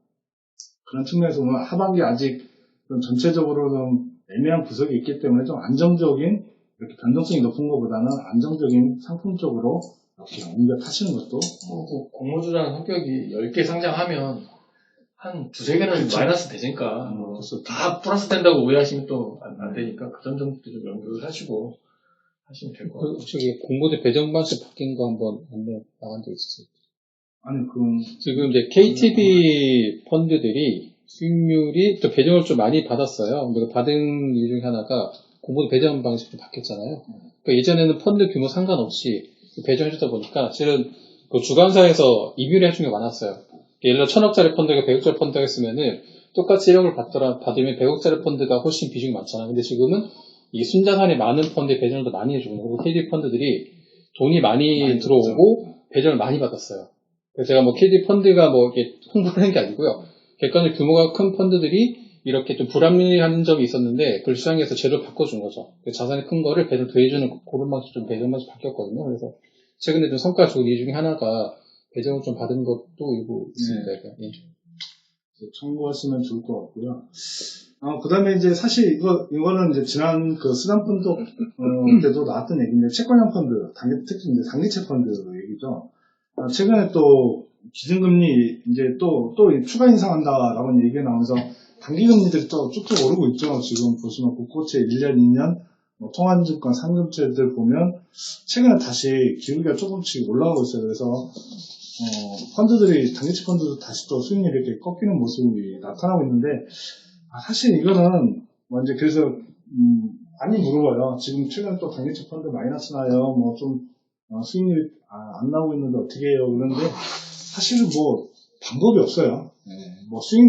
그런 측면에서 보면 하반기 아직 좀 전체적으로 좀 애매한 구석이 있기 때문에 좀 안정적인 이렇게 변동성이 높은 것보다는 안정적인 상품 쪽으로 이렇게 옮겨 타시는 것도 공모주라는 성격이 10개 상장하면 한 두세 개는 그쵸. 마이너스 되니까 다 플러스 된다고 오해하시면 또 안 되니까 그런 점도 좀 연구를 하시고 하시면 될 것 같아요. 저기 공모주 배정 방식 바뀐 거 한번 안내 나간 적 있었어요. 아니 지금 이제 KTB 펀드들이 수익률이 또 배정을 좀 많이 받았어요. 근데 받은 이유 중에 하나가 공모주 배정 방식이 바뀌었잖아요. 그러니까 예전에는 펀드 규모 상관없이 배정해주다 보니까 실은 그 주관사에서 임의를 해준 게 많았어요. 예를 들어 1,000억짜리 펀드가 100억짜리 펀드가 했으면은 똑같이 1억을 받으면 100억짜리 펀드가 훨씬 비중이 많잖아요. 근데 지금은 이 순자산이 많은 펀드에 배정을 더 많이 해주고 그리고 KTB 펀드들이 돈이 많이 들어오고 배정을 많이 받았어요. 그래서 제가 뭐 KTB 펀드가 뭐 이렇게 홍보를 하는 게 아니고요. 객관적 규모가 큰 펀드들이 이렇게 좀 불합리한 점이 있었는데 그걸 시장에서 제대로 바꿔준 거죠. 자산이 큰 거를 배정 더해주는 그런 방식 좀 배정 방식 바뀌었거든요. 그래서 최근에 좀 성과 좋은 이유 중에 하나가 배정을 좀 받은 것도 일부 있습니다. 예. 참고하시면 좋을 것 같고요. 그 다음에 이제 사실 이거는 이제 지난 그 수담펀드 때도 나왔던 얘기인데 채권형 펀드, 특히 이제 장기채 펀드 얘기죠. 최근에 또 기준금리 이제 또 추가 인상한다라는 얘기가 나오면서 단기금리들이 또 쭉쭉 오르고 있죠. 지금 보시면 국고채 1년, 2년, 통화증권, 상금채들 보면 최근에 다시 기울기가 조금씩 올라가고 있어요. 그래서 펀드들이 단기채 펀드도 다시 또 수익률이 이렇게 꺾이는 모습이 나타나고 있는데 사실 이거는 이제 그래서 많이 물어봐요. 지금 최근 또 단기채 펀드 마이너스 나요. 뭐 좀 수익률이 안 나오고 있는데 어떻게 해요? 그런데 사실은 뭐 방법이 없어요. 뭐 수익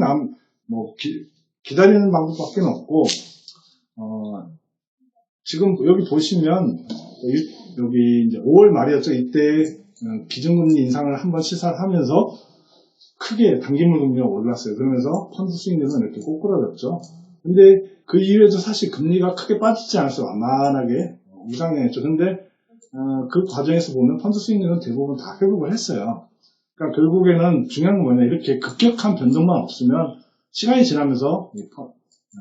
기다리는 방법밖에 없고, 지금 여기 보시면, 여기 이제 5월 말이었죠. 이때 기준금리 인상을 한번 시사를 하면서 크게 단기물 금리가 올랐어요. 그러면서 펀드 수익률은 이렇게 꼬꾸라졌죠. 근데 그 이후에도 사실 금리가 크게 빠지지 않았어요. 완만하게 우상향했죠. 근데 그 과정에서 보면 펀드 수익률은 대부분 다 회복을 했어요. 그러니까 결국에는 중요한 건 뭐냐, 이렇게 급격한 변동만 없으면 시간이 지나면서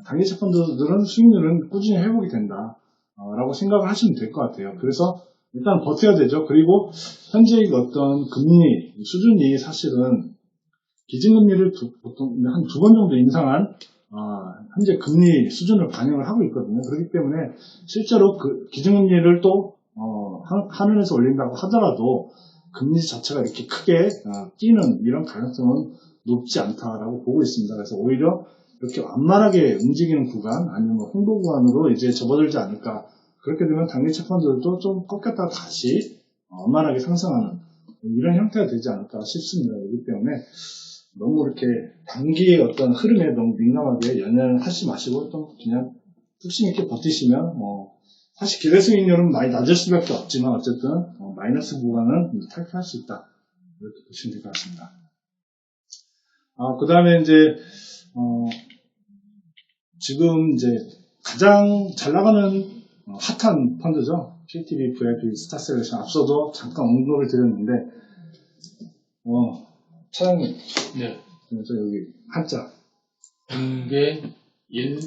단기채 펀드들은 수익률은 꾸준히 회복이 된다 라고 생각을 하시면 될 것 같아요. 그래서 일단 버텨야 되죠. 그리고 현재의 어떤 금리 수준이 사실은 기준금리를 보통 한 2번 정도 인상한 현재 금리 수준을 반영을 하고 있거든요. 그렇기 때문에 실제로 그 기준금리를 또 하늘에서 올린다고 하더라도 금리 자체가 이렇게 크게 뛰는 이런 가능성은 높지 않다라고 보고 있습니다. 그래서 오히려 이렇게 완만하게 움직이는 구간 아니면 뭐 홍보 구간으로 이제 접어들지 않을까. 그렇게 되면 단기채 펀드들도 좀 꺾였다가 다시 완만하게 상승하는 이런 형태가 되지 않을까 싶습니다. 그렇기 때문에 너무 이렇게 단기의 어떤 흐름에 너무 민감하게 연연하지 마시고 좀 그냥 뚝심 있게 버티시면 사실 기대 수익률은 많이 낮을 수밖에 없지만 어쨌든 마이너스 구간은 탈피할 수 있다 이렇게 보시면 될 것 같습니다. 그 다음에 이제 지금 이제 가장 잘 나가는 핫한 펀드죠. KTB VIP 스타셀렉션 앞서도 잠깐 언급을 드렸는데 차장님, 네. 그래서 여기 한자 공개 1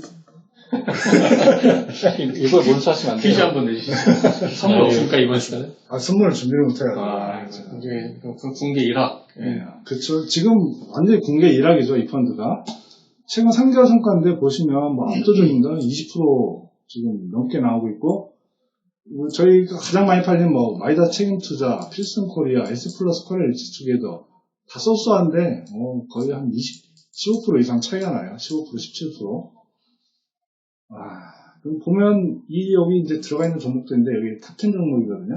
이걸 먼저 하시면 안 돼요. 퀴즈 한번 내주시죠. 선물 없습니까 이번 시간에? 선물을 준비를 못해요. 공개 1학. 네. 그렇죠. 지금 완전히 공개 1학이죠, 이 펀드가. 최근 3개월 성과인데 보시면 뭐 압도적입니다. 20% 지금 넘게 나오고 있고, 저희가 가장 많이 팔린 뭐 마이다 책임투자, 필승 코리아, S 플러스 코리아 리츠투게더 다 소소한데 거의 한 15% 이상 차이가 나요. 15%, 17%. 그럼 보면 여기 이제 들어가 있는 종목들인데 여기 탑10 종목이거든요.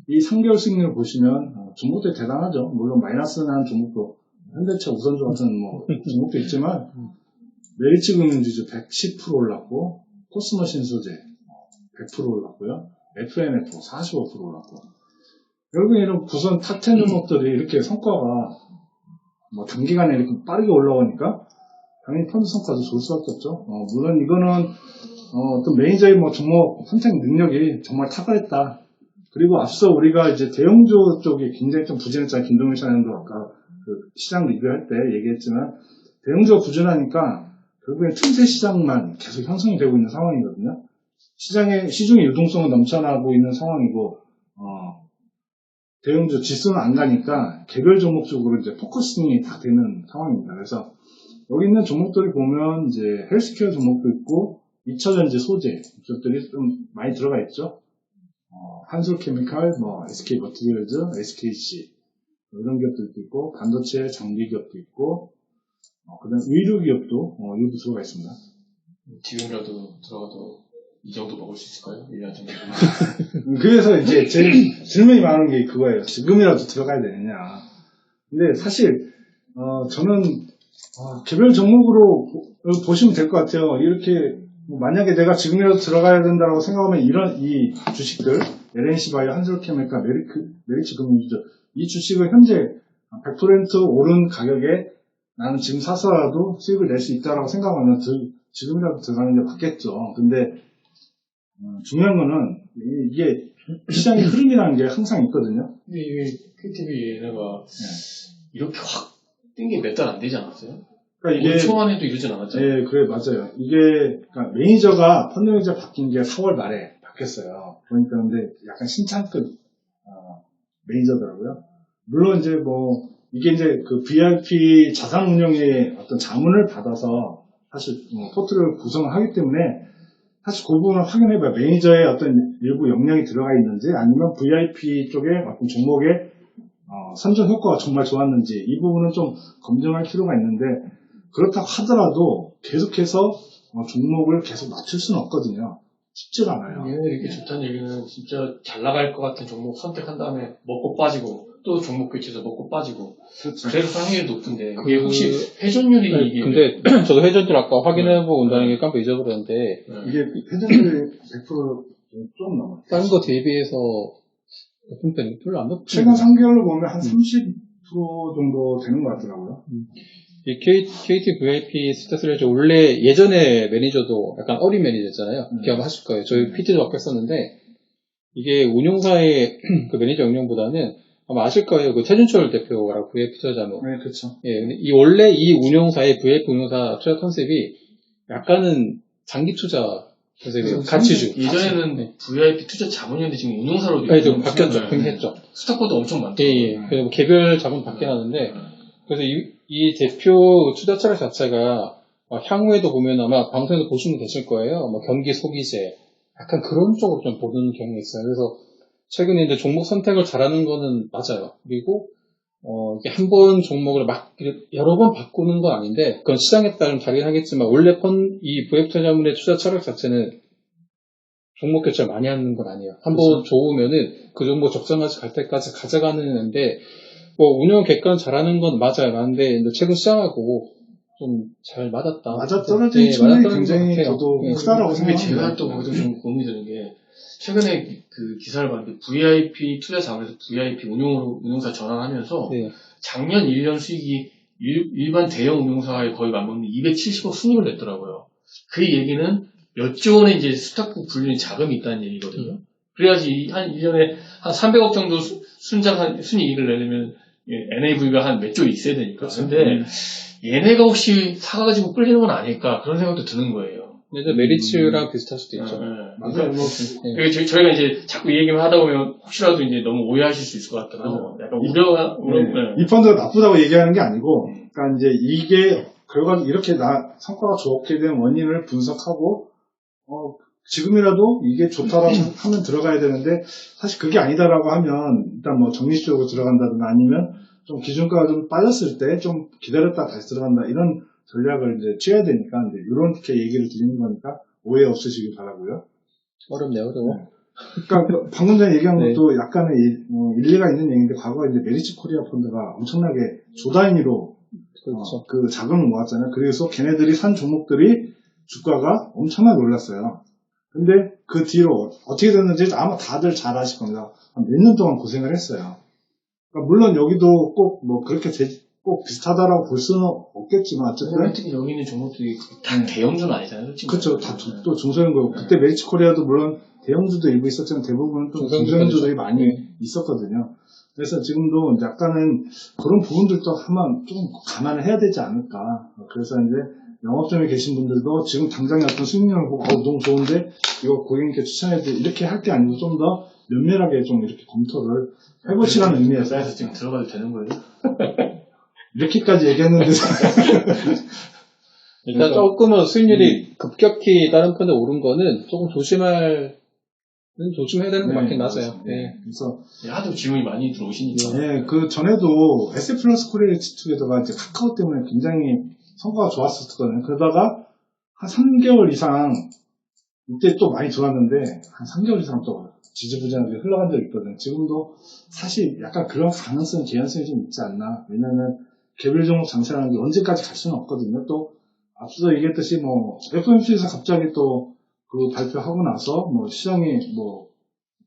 이 3개월 수익률을 보시면 종목들이 대단하죠. 물론 마이너스 난 종목도 현대차, 우선주 같은 뭐 종목도 있지만 메리츠금융지주 110% 올랐고 코스머신 소재 100% 올랐고요. FNF 45% 올랐고 결국에 이런 구선 탑10 종목들이 이렇게 성과가 뭐 단기간에 이렇게 빠르게 올라오니까 당연히 펀드 성과도 좋을 수밖에 없죠. 물론 이거는 어떤 매니저의 뭐 종목 선택 능력이 정말 탁월했다. 그리고 앞서 우리가 이제 대형주 쪽이 굉장히 좀 부진했잖아요. 김동일 차장도 아까 그 시장 리뷰할 때 얘기했지만 대형주가 부진하니까 결국엔 틈새 시장만 계속 형성이 되고 있는 상황이거든요. 시중의 유동성은 넘쳐나고 있는 상황이고 대형주 지수는 안 가니까 개별 종목 쪽으로 이제 포커싱이 다 되는 상황입니다. 그래서 여기 있는 종목들이 보면 이제 헬스케어 종목도 있고 2차전지 소재 기업들이 좀 많이 들어가 있죠. 한솔케미칼, 뭐 SK 머티리얼즈, SKC 이런 기업들도 있고 반도체 장비 기업도 있고 그다음 의류 기업도 여기 들어가 있습니다. 지금이라도 들어가도 이 정도 먹을 수 있을까요? 1년 정도. 그래서 이제 제일 질문이 많은 게 그거예요. 지금이라도 들어가야 되느냐. 근데 사실 저는 개별 종목으로 보시면 될 것 같아요. 이렇게 만약에 내가 지금이라도 들어가야 된다고 생각하면 이 주식들 LNC바이오, 한솔케미칼, 메리츠금융지주 이 주식을 현재 100% 오른 가격에 나는 지금 사서라도 수익을 낼 수 있다라고 생각하면 지금이라도 들어가는 게 맞겠죠. 근데 중요한 거는 이게 시장의 흐름이라는 게 항상 있거든요. 근데 이게 KTB 얘네가 이렇게 확 뛴 게 몇 달 안 되지 않았어요? 그러니까 이게 초반에도 이러진 않았죠? 네, 그래 맞아요. 이게 그러니까 매니저가 펀드 매니저 바뀐 게 4월 말에 바뀌었어요. 그러니까 근데 약간 신창급 매니저더라고요. 물론 이제 뭐 이게 이제 그 VIP 자산 운용의 어떤 자문을 받아서 사실 포트를 구성을 하기 때문에 사실 그 부분을 확인해봐야 매니저의 어떤 일부 역량이 들어가 있는지 아니면 VIP 쪽에 어떤 종목의 선정 효과가 정말 좋았는지 이 부분은 좀 검증할 필요가 있는데 그렇다고 하더라도 계속해서 종목을 계속 맞출 수는 없거든요. 쉽지가 않아요. 얘네 이렇게 좋다는 얘기는 진짜 잘 나갈 것 같은 종목 선택한 다음에 먹고 빠지고 또 종목 교체해서 먹고 빠지고. 그렇죠. 그래서 확률이 높은데 그게 혹시 회전율이 네, 이게 근데 저도 회전율 아까 확인해보고 온다는 게 깜빡 잊어버렸는데 이게 회전율이 100%좀 넘어요. 다른 거 대비해서 높은 편이 별로 안 높은 최근 3개월로 보면 한 30% 정도 되는 것 같더라고요. 이 KT VIP 스타트레저 원래 예전에 매니저도 약간 어린 매니저였잖아요. 기억하실 거예요. 저희 PT도 맡고 했었는데 이게 운용사의 그 매니저 역량보다는 아마 아실 거예요. 그 최준철 대표라고 VIP 투자자모. 네, 그렇죠. 예, 근데 원래 이 운용사의 VIP 운용사 투자 컨셉이 약간은 장기 투자 컨셉이에요. 가치주. 예전에는 네. VIP 투자 자문이었는데 지금 운용사로 네, 좀 바뀌었죠. 변했죠. 스탁보도 엄청 많죠. 예, 예. 그래서 뭐 개별 자본 바뀌긴 하는데 그래서 이 대표 투자 철학 자체가 향후에도 보면 아마 방송에서 보시면 되실 거예요. 뭐 경기 소비재 약간 그런 쪽으로 좀 보는 경향이 있어요. 그래서 최근에 이제 종목 선택을 잘하는 거는 맞아요. 그리고 이게 한 번 종목을 막 여러 번 바꾸는 건 아닌데 그건 시장에 따라 좀 다르긴 하겠지만 원래 이 VF 투자자문의 투자 철학 자체는 종목 교체를 많이 하는 건 아니에요. 한 번 좋으면은 그 종목 적정까지 갈 때까지 가져가는 건데 뭐 운영 객관 잘하는 건 맞아요. 맞는데 이제 최근 시장하고 좀 잘 맞았다. 맞아떨어진 측면이 굉장히 저도 크다라고 근데 생각합니다. 제가 또 거기서 좀 고민이 되는 게 최근에 그 기사를 봤는데 VIP 투자 자문에서 VIP 운용사 전환하면서 네. 작년 1년 수익이 일반 대형 운용사에 거의 맞먹는 270억 순이익을 냈더라고요. 그 얘기는 몇 조 원의 이제 스탁국 불리는 자금이 있다는 얘기거든요. 그래야지 한 1년에 한 300억 정도 순이익을 내려면 NAV가 한 몇 조 있어야 되니까. 근데 얘네가 혹시 사가지고 끌리는 건 아닐까 그런 생각도 드는 거예요. 근데 메리츠랑 비슷할 수도 있죠. 맞아요. 저희가 이제 자꾸 이 얘기만 하다 보면 혹시라도 이제 너무 오해하실 수 있을 것 같아서 약간 우려. 이 펀드가 나쁘다고 얘기하는 게 아니고, 그러니까 이제 이게 결과적으로 이렇게 성과가 좋게 된 원인을 분석하고, 지금이라도 이게 좋다라고 하면 들어가야 되는데, 사실 그게 아니다라고 하면, 일단 뭐 정리적으로 들어간다든가 아니면 좀 기준가가 좀 빠졌을 때 좀 기다렸다 다시 들어간다, 이런 전략을 이제 취해야 되니까, 이제 이렇게 얘기를 드리는 거니까 오해 없으시길 바라고요. 어렵네요, 어려워. 그러니까 방금 전에 얘기한 것도 약간의 일리가 있는 얘기인데, 과거에 이제 메리츠 코리아 펀드가 엄청나게 조 단위로 그렇죠. 그 자금을 모았잖아요. 그래서 걔네들이 산 종목들이 주가가 엄청나게 올랐어요. 근데 그 뒤로 어떻게 됐는지 아마 다들 잘 아실 겁니다. 몇 년 동안 고생을 했어요. 그러니까 물론 여기도 꼭 뭐 그렇게 꼭 비슷하다라고 볼 수는 없겠지만 어쨌든 특히 여기 있는 종목들이 다 대형주는 아니잖아요. 그렇죠. 다 또 중소형 거고 그때 메리츠 코리아도 물론 대형주도 일부 있었지만 대부분은 또 중소형주들이 많이 있었거든요. 그래서 지금도 약간은 그런 부분들도 한번 좀 감안을 해야 되지 않을까. 그래서 이제 영업점에 계신 분들도 지금 당장의 어떤 수익률을 보고 너무 좋은데 이거 고객님께 추천해도 이렇게 할 게 아니고 좀 더 면밀하게 좀 이렇게 검토를 해보시라는 의미에서 그래서 지금 들어가도 되는 거예요? 이렇게까지 얘기했는데 일단 조금은 수익률이 급격히 다른 펀드 오른 거는 조금 조심해야 되는 거 맞긴 맞아요. 네. 그래서 하도 질문이 많이 들어오시니까. 네, 그 전에도 SF+ 코리아 H2에다가 이제 카카오 때문에 굉장히 성과가 좋았었거든요. 그러다가 한 3개월 이상 이때 또 많이 들어왔는데 한 3개월 이상 또 지지부진하게 흘러간 적이 있거든요. 지금도 사실 약간 그런 가능성, 개연성이 좀 있지 않나. 왜냐하면 개별 종목 장세라는 게 언제까지 갈 수는 없거든요. 또 앞서 얘기했듯이 뭐 FOMC에서 갑자기 또 그 발표하고 나서 뭐 시장이 뭐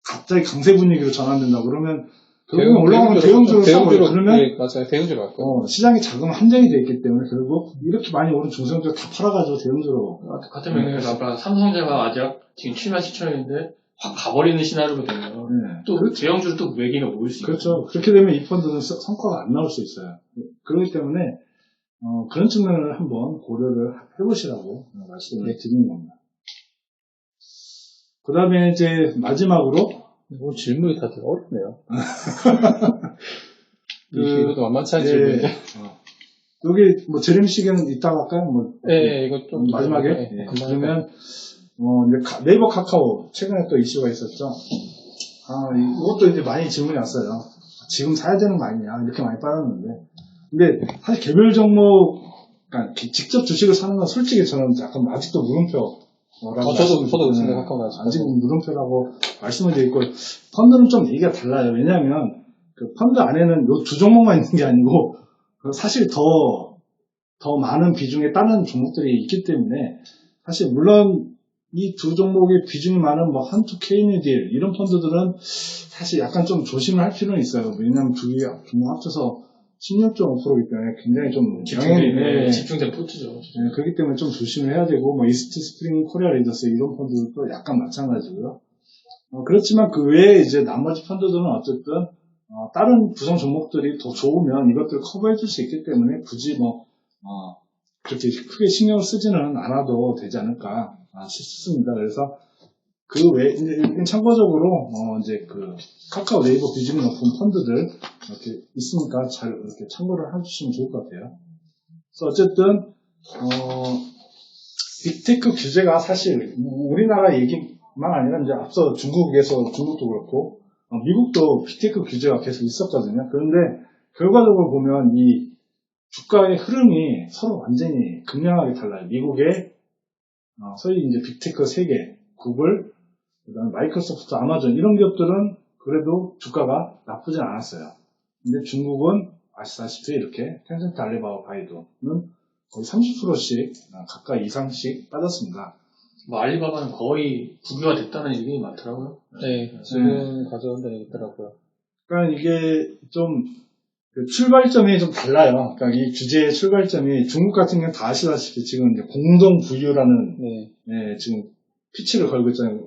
갑자기 강세 분위기로 전환된다 그러면 결국은 올라가면 대형주로 사고요. 그러면 네, 맞아요. 대형주로 갈 거예요. 시장에 자금 한정이 돼 있기 때문에 결국 이렇게 많이 오른 중소형주를 다 팔아가지고 대형주로 같은 맥락에서 아까 삼성전자가 아직 지금 77,000원인데 확 가버리는 시나리오가 되면 또 대형주로 또 외기가 모일 수 있어요. 그렇죠. 그렇게 되면 이 펀드는 성과가 안 나올 수 있어요. 그렇기 때문에 그런 측면을 한번 고려를 해보시라고 말씀을 드리는 겁니다. 그 다음에 이제 마지막으로 질문이 다들 어렵네요. 이것도 만만치 않은 질문인데. 여기 뭐 제레미 시계는 이따가 할까요? 이거 좀 마지막에. 그러면 이제 네이버 카카오 최근에 또 이슈가 있었죠. 이것도 이제 많이 질문이 왔어요. 지금 사야 되는 거 아니냐 이렇게 많이 빠졌는데. 근데 사실 개별 종목, 그러니까 직접 주식을 사는 건 솔직히 저는 약간 아직도 물음표. 저도 지금 카카오 아직 물음표라고 말씀을 드리고 펀드는 좀 얘기가 달라요. 왜냐하면 그 펀드 안에는 요 두 종목만 있는 게 아니고 사실 더 많은 비중의 다른 종목들이 있기 때문에 사실 물론 이 두 종목의 비중이 많은 뭐 한투 K니딜 이런 펀드들은 사실 약간 좀 조심을 할 필요는 있어요. 왜냐하면 두 개 종목 합쳐서 16.5%이기 때문에 굉장히 좀 집중된 포트죠. 네, 그렇기 때문에 좀 조심을 해야 되고 뭐 이스트 스프링 코리아 리더스 이런 펀드도 약간 마찬가지고요. 그렇지만 그 외에 이제 나머지 펀드들은 어쨌든 다른 구성 종목들이 더 좋으면 이것들을 커버해 줄 수 있기 때문에 굳이 그렇게 크게 신경을 쓰지는 않아도 되지 않을까 싶습니다. 그래서 그 외에 이제 참고적으로 이제 그 카카오 네이버 비중이 높은 펀드들 이렇게 있으니까 잘 이렇게 참고를 해주시면 좋을 것 같아요. 그래서 어쨌든 빅테크 규제가 사실 우리나라 얘기만 아니라 이제 앞서 중국도 그렇고 미국도 빅테크 규제가 계속 있었거든요. 그런데 결과적으로 보면 이 주가의 흐름이 서로 완전히 극명하게 달라요. 미국의 소위 이제 빅테크 세계, 구글, 그다음에 마이크로소프트, 아마존 이런 기업들은 그래도 주가가 나쁘진 않았어요. 근데 중국은 아시다시피 이렇게 텐센트, 알리바바, 바이두는 거의 30%씩 가까이 이상씩 빠졌습니다. 뭐 알리바바는 거의 국유화 됐다는 얘기 많더라고요. 네, 지금 가져온다는 얘기 있더라고요. 그러니까 이게 좀 출발점이 좀 달라요. 그러니까 이 규제의 출발점이 중국 같은 경우는 다 아시다시피 지금 이제 공동 부유라는 지금 피치를 걸고 있잖아요.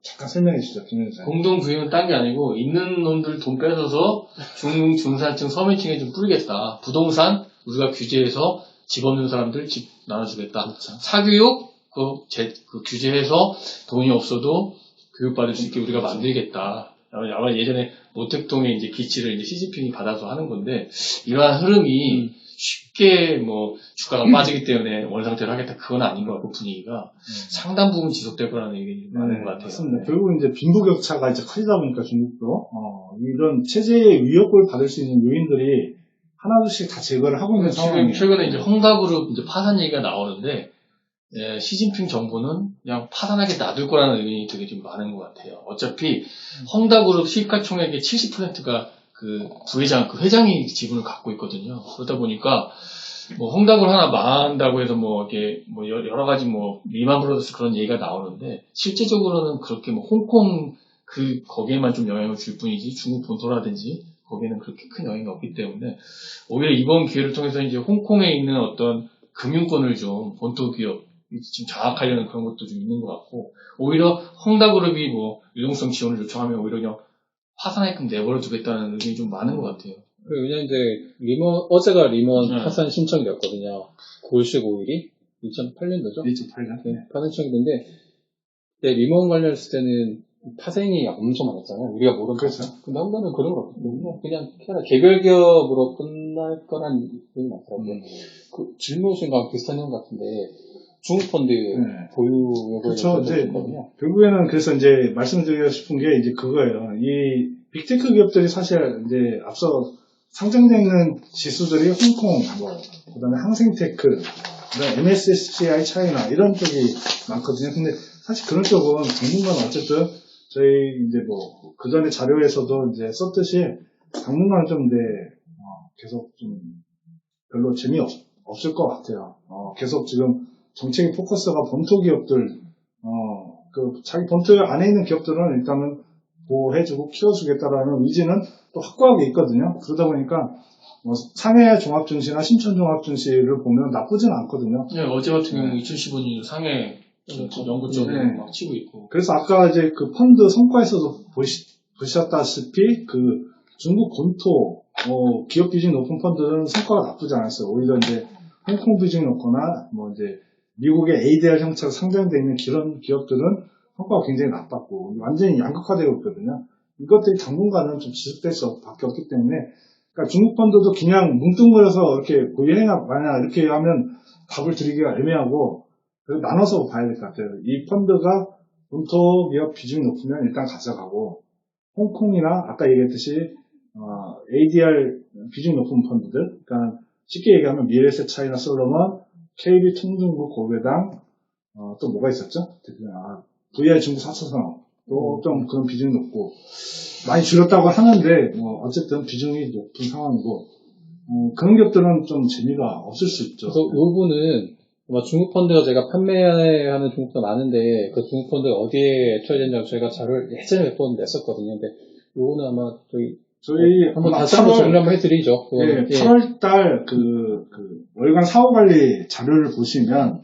잠깐 설명해 주시죠, 김현재. 공동 부유는 딴 게 아니고 있는 놈들 돈 뺏어서 중산층, 서민층에 좀 뿌리겠다. 부동산 우리가 규제해서 집 없는 사람들 집 나눠주겠다. 그렇죠. 사교육 그 규제해서 돈이 없어도 교육받을 수 있게 우리가 만들겠다. 아마 예전에 모택동의 이제 기치를 이제 시진핑이 받아서 하는 건데 이러한 흐름이 쉽게 뭐 주가가 빠지기 때문에 원상태를 하겠다 그건 아닌 것 같고 분위기가 상당 부분 지속될 거라는 얘기 많은 것 같아요. 맞습니다. 결국 이제 빈부격차가 이제 커지다 보니까 중국도 이런 체제의 위협을 받을 수 있는 요인들이 하나둘씩 다 제거를 하고 있는 상황이에요. 최근에 이제 헝다그룹 이제 파산 얘기가 나오는데 시진핑 정부는 그냥 파산하게 놔둘 거라는 의견이 되게 좀 많은 것 같아요. 어차피 헝다그룹 시가총액의 70%가 그 부회장, 그 회장이 지분을 갖고 있거든요. 그러다 보니까 뭐 헝다그룹 하나 망한다고 해서 뭐 이렇게 뭐 여러 가지 뭐 리만 브라더스 그런 얘기가 나오는데 실제적으로는 그렇게 뭐 홍콩 거기에만 좀 영향을 줄 뿐이지 중국 본토라든지 거기에는 그렇게 큰 영향이 없기 때문에 오히려 이번 기회를 통해서 이제 홍콩에 있는 어떤 금융권을 좀 본토 기업 지금 장악하려는 그런 것도 좀 있는 것 같고 오히려 헝다그룹이 뭐 유동성 지원을 요청하면 오히려 그냥 파산하게끔 내버려 두겠다는 의견이 좀 많은 것 같아요. 왜냐면 이제 어제가 리먼 파산 신청이 됐거든요. 9월 15일이 2008년도죠. 2008년. 네, 파산 신청이 됐는데 리먼 관련했을 때는 파생이 엄청 많았잖아요. 우리가 모르는 그렇죠. 근데 한번은 그런 거 없거든요. 그냥 개별 기업으로 끝날 거란 얘기 많더라고요. 그 질문하신 거랑 비슷한 내용 같은데 중국 펀드 보유액을 그렇죠. 결국에는 그래서 이제 말씀드리고 싶은 게 이제 그거예요. 이 빅테크 기업들이 사실 이제 앞서 상장되어 있는 지수들이 홍콩, 그다음에 항생테크, 그다음에 MSCI 차이나 이런 쪽이 많거든요. 근데 사실 그런 쪽은 당분간 어쨌든 저희 이제 뭐 그 전에 자료에서도 이제 썼듯이 당분간 좀 이제 계속 좀 별로 재미없을 것 같아요. 계속 지금 정책의 포커스가 본토 기업들, 자기 본토 안에 있는 기업들은 일단은 보호해주고 키워주겠다라는 의지는 또 확고하게 있거든요. 그러다 보니까 상해 종합증시나 신천 종합증시를 보면 나쁘진 않거든요. 네, 어제 같은 경우 2015년 상해 연구점에 막 치고 있고. 그래서 아까 이제 그 펀드 성과에서도 보셨다시피 그 중국 본토 기업 비중이 높은 펀드는 성과가 나쁘지 않았어요. 오히려 이제 홍콩 비중이 높거나 뭐 이제 미국의 ADR 형태로 상장되어 있는 그런 기업들은 성과가 굉장히 나빴고 완전히 양극화되고 있거든요. 이것들이 당분간은 좀 지속될 수밖에 없기 때문에 그러니까 중국 펀드도 그냥 뭉뚱그려서 이렇게 고유행하 만약 이렇게 하면 답을 드리기가 애매하고 나눠서 봐야 될 것 같아요. 이 펀드가 본토 기업 비중이 높으면 일단 가져가고 홍콩이나 아까 얘기했듯이 ADR 비중이 높은 펀드들 그러니까 쉽게 얘기하면 미래에셋 차이나 솔로몬, KB 통중국 고배당 또 뭐가 있었죠? VR 중국 4차산업 또 좀 그런 비중이 높고, 많이 줄였다고 하는데, 어쨌든 비중이 높은 상황이고, 그런 기업들은 좀 재미가 없을 수 있죠. 그래서 이 부분은 아마 중국 펀드가 제가 판매하는 중국도 많은데 그 중국 펀드가 어디에 처해졌냐고 저희가 자료를 예전에 몇 번 냈었거든요. 근데 요거는 아마 저희 한번 아마 다시 한번 정리 한번 해드리죠. 예, 그거는. 8월달 월간 사후관리 자료를 보시면,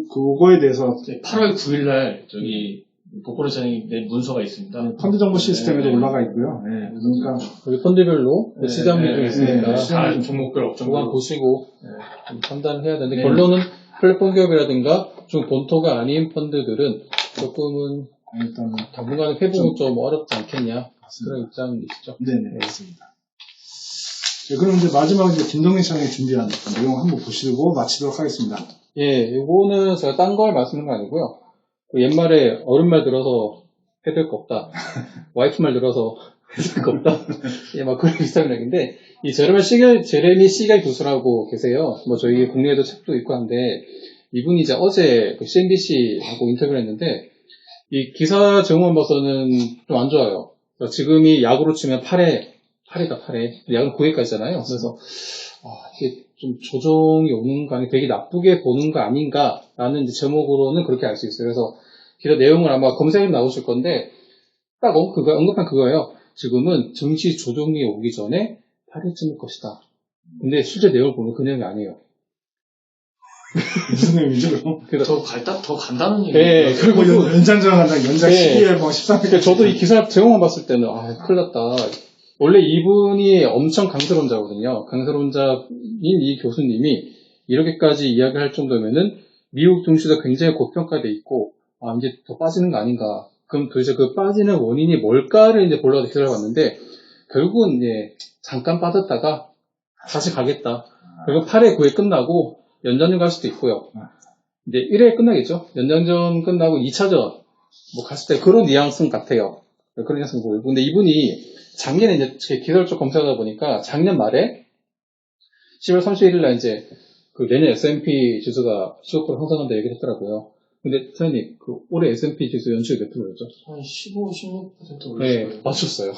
그거에 대해서 8월 9일날 저기 복권회장이 낸 문서가 있습니다. 펀드 정보 시스템에도 네. 올라가 있고요. 예, 그러니까 여기 펀드별로 그 시장 비중이 있으니까 다 종목별 그거 업종별 보시고 좀 판단을 해야 되는데 네. 결론은 플랫폼 기업이라든가 중 본토가 아닌 펀드들은 조금은 일단 당분간은 회복은 좀 어렵지 않겠냐 그런 입장이시죠. 네네 맞습니다. 네, 그럼 이제 마지막 이제 김동희 시장이 준비한 내용 한번 보시고 마치도록 하겠습니다. 예, 이거는 제가 딴 걸 말씀드린 거 아니고요. 그 옛말에 어른 말 들어서 해될 거 없다. 와이프 말 들어서 해될 거 없다. 예, 막 그런 비슷한 이야기인데, 이 제레미 시겔 교수라고 계세요. 뭐 저희 국내에도 책도 있고 한데, 이분이 이제 어제 그 CNBC하고 인터뷰를 했는데, 이 기사 제목만 봐서는 좀 안 좋아요. 그러니까 지금이 약으로 치면 8회다 8회. 약은 9회까지잖아요. 그래서, 이게 좀 조정이 오는 거 아니 되게 나쁘게 보는 거 아닌가라는 이제 제목으로는 그렇게 알 수 있어요. 그래서 기사 내용을 아마 검색해 나오실 건데 딱 언급한 그거예요. 지금은 증시 조정이 오기 전에 8회쯤일 것이다. 근데 실제 내용을 보면 그 내용이 아니에요. 무슨 내용이죠? 더 간다는 얘기예요. 네, 그리고 연장전한다 연장 네. 12회 뭐 13회. 그러니까 저도 이 기사 제목만 봤을 때는 큰일 났다. 원래 이분이 엄청 강세론자거든요. 강세론자인 이 교수님이 이렇게까지 이야기할 정도면은 미국 증시도 굉장히 고평가돼 있고 이제 더 빠지는 거 아닌가. 그럼 도대체 그 빠지는 원인이 뭘까를 이제 보려고 기사를 봤는데 결국은 이제 잠깐 빠졌다가 다시 가겠다. 그리고 8회 9회 끝나고 연장전 갈 수도 있고요. 이제 1회 끝나겠죠. 연장전 끝나고 2차전 뭐 갔을 때 그런 뉘앙스 같아요. 그런 뉘앙스 보이고. 근데 이분이 작년에 이제 제 기사를 좀 검색하다 보니까 작년 말에 10월 31일날 이제 그 내년 S&P 지수가 15% 상승한다 얘기를 했더라고요. 근데 선생님 그 올해 S&P 지수 연초에 몇 프로였죠? 한 15, 16% 올랐어요. 네, 맞췄어요.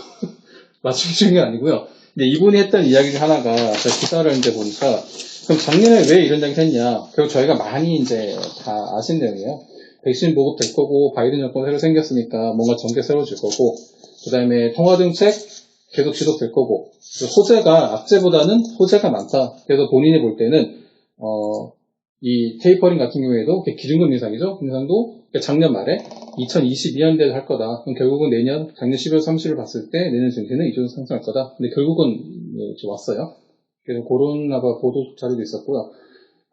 맞춘 게 아니고요. 근데 이분이 했던 이야기 중 하나가 제가 기사를 이제 보니까 그럼 작년에 왜 이런 이야기를 했냐? 결국 저희가 많이 이제 다 아신 내용이에요. 백신 보급될 거고 바이든 정권 새로 생겼으니까 뭔가 정책 세워질 거고 그 다음에 통화정책 계속 지속될 거고 호재가 악재보다는 호재가 많다. 그래서 본인이 볼 때는 이 테이퍼링 같은 경우에도 기준금리 인상이죠. 인상도 작년 말에 2022년대에 할 거다. 그럼 결국은 내년 작년 12월 30일 봤을 때 내년 증시는 이 정도 상승할 거다. 근데 결국은 이제 왔어요. 그래서 그런 보도 자료도 있었고요.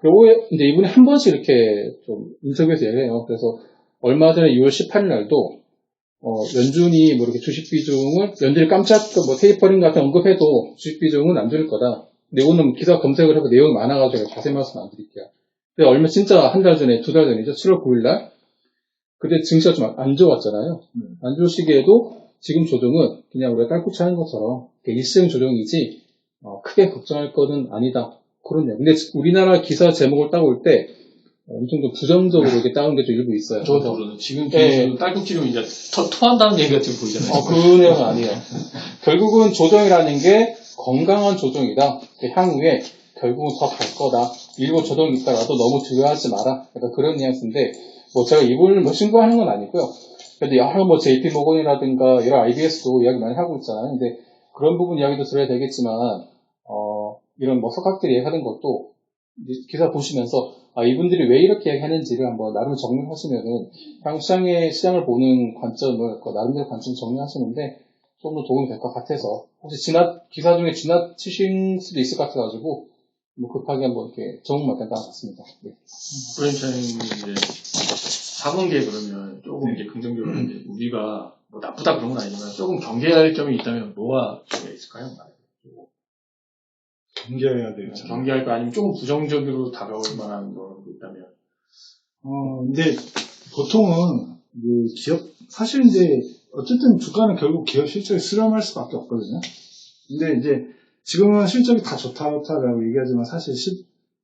그리고 이제 이분이 한 번씩 이렇게 좀 인터뷰에서 얘기해요. 그래서 얼마 전에 6월 18일 날도 연준이 뭐 이렇게 주식 비중을 연준이 깜짝 뭐 테이퍼링 같은 언급해도 주식 비중은 안 줄일 거다. 근데 오늘 기사 검색을 해서 내용이 많아가지고 자세히 말씀 안 드릴게요. 근데 얼마 진짜 한 달 전에 2달 전이죠. 7월 9일 날 그때 증시가 좀 안 좋았잖아요. 안 좋을 시기에도 지금 조정은 그냥 우리가 딸꾹질 하는 것처럼 일시적 조정이지 크게 걱정할 거는 아니다. 그렇네요. 근데 우리나라 기사 제목을 따올 때 엄청 좀 부정적으로 이렇게 따온 게 좀 일부 있어요. 저도 지금 딸꾹질은 이제 토한다는 얘기가 지금 보이잖아요. 그 내용은 아니에요. 결국은 조정이라는 게 건강한 조정이다. 향후에 결국은 더 갈 거다. 일부 조정이 있더라도 너무 두려워하지 마라. 약간 그런 뉘앙스인데, 뭐 제가 이분을 뭐 신고하는 건 아니고요. 그래도 여러 뭐 JP 모건이라든가 여러 IBS도 이야기 많이 하고 있잖아요. 근데 그런 부분 이야기도 들어야 되겠지만, 이런 뭐 석학들이 얘기하는 것도 기사 보시면서 이분들이 왜 이렇게 얘기하는지를 한번 나름 정리하시면은 향후 시장을 보는 관점을 나름대로 관점 정리하시는데 좀 더 도움이 될 것 같아서 혹시 기사 중에 지나치신 수도 있을 것 같아가지고 뭐 급하게 한번 이렇게 정리만 따라봤습니다. 네. 브랜차님 이제 4분기에 그러면 조금 이제 긍정적으로 이제 우리가 뭐 나쁘다 그런 건 아니지만 조금 경계할 점이 있다면 뭐가 있을까요? 경계해야 돼요. 경계할 거 아니면 조금 부정적으로 다가올 만한 거 있다면. 근데 보통은 기업 사실 이제 어쨌든 주가는 결국 기업 실적이 수렴할 수밖에 없거든요. 근데 이제 지금은 실적이 다 좋다라고 얘기하지만 사실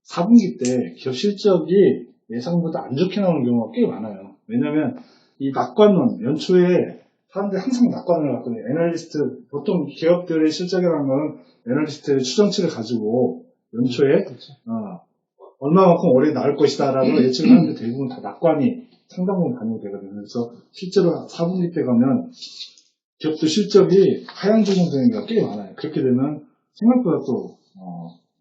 4분기 때 기업 실적이 예상보다 안 좋게 나오는 경우가 꽤 많아요. 왜냐면 이 낙관론, 연초에 사람들이 항상 낙관을 갖거든요. 애널리스트, 보통 기업들의 실적이라는 건 애널리스트의 추정치를 가지고 연초에, 그렇죠. 얼마만큼 올해 나올 것이다라고 예측을 하는데 대부분 다 낙관이 상당 부분 반영이 되거든요. 그래서 실제로 4분기 때 가면 기업도 실적이 하향 조정되는 경우가 꽤 많아요. 그렇게 되면 생각보다 또,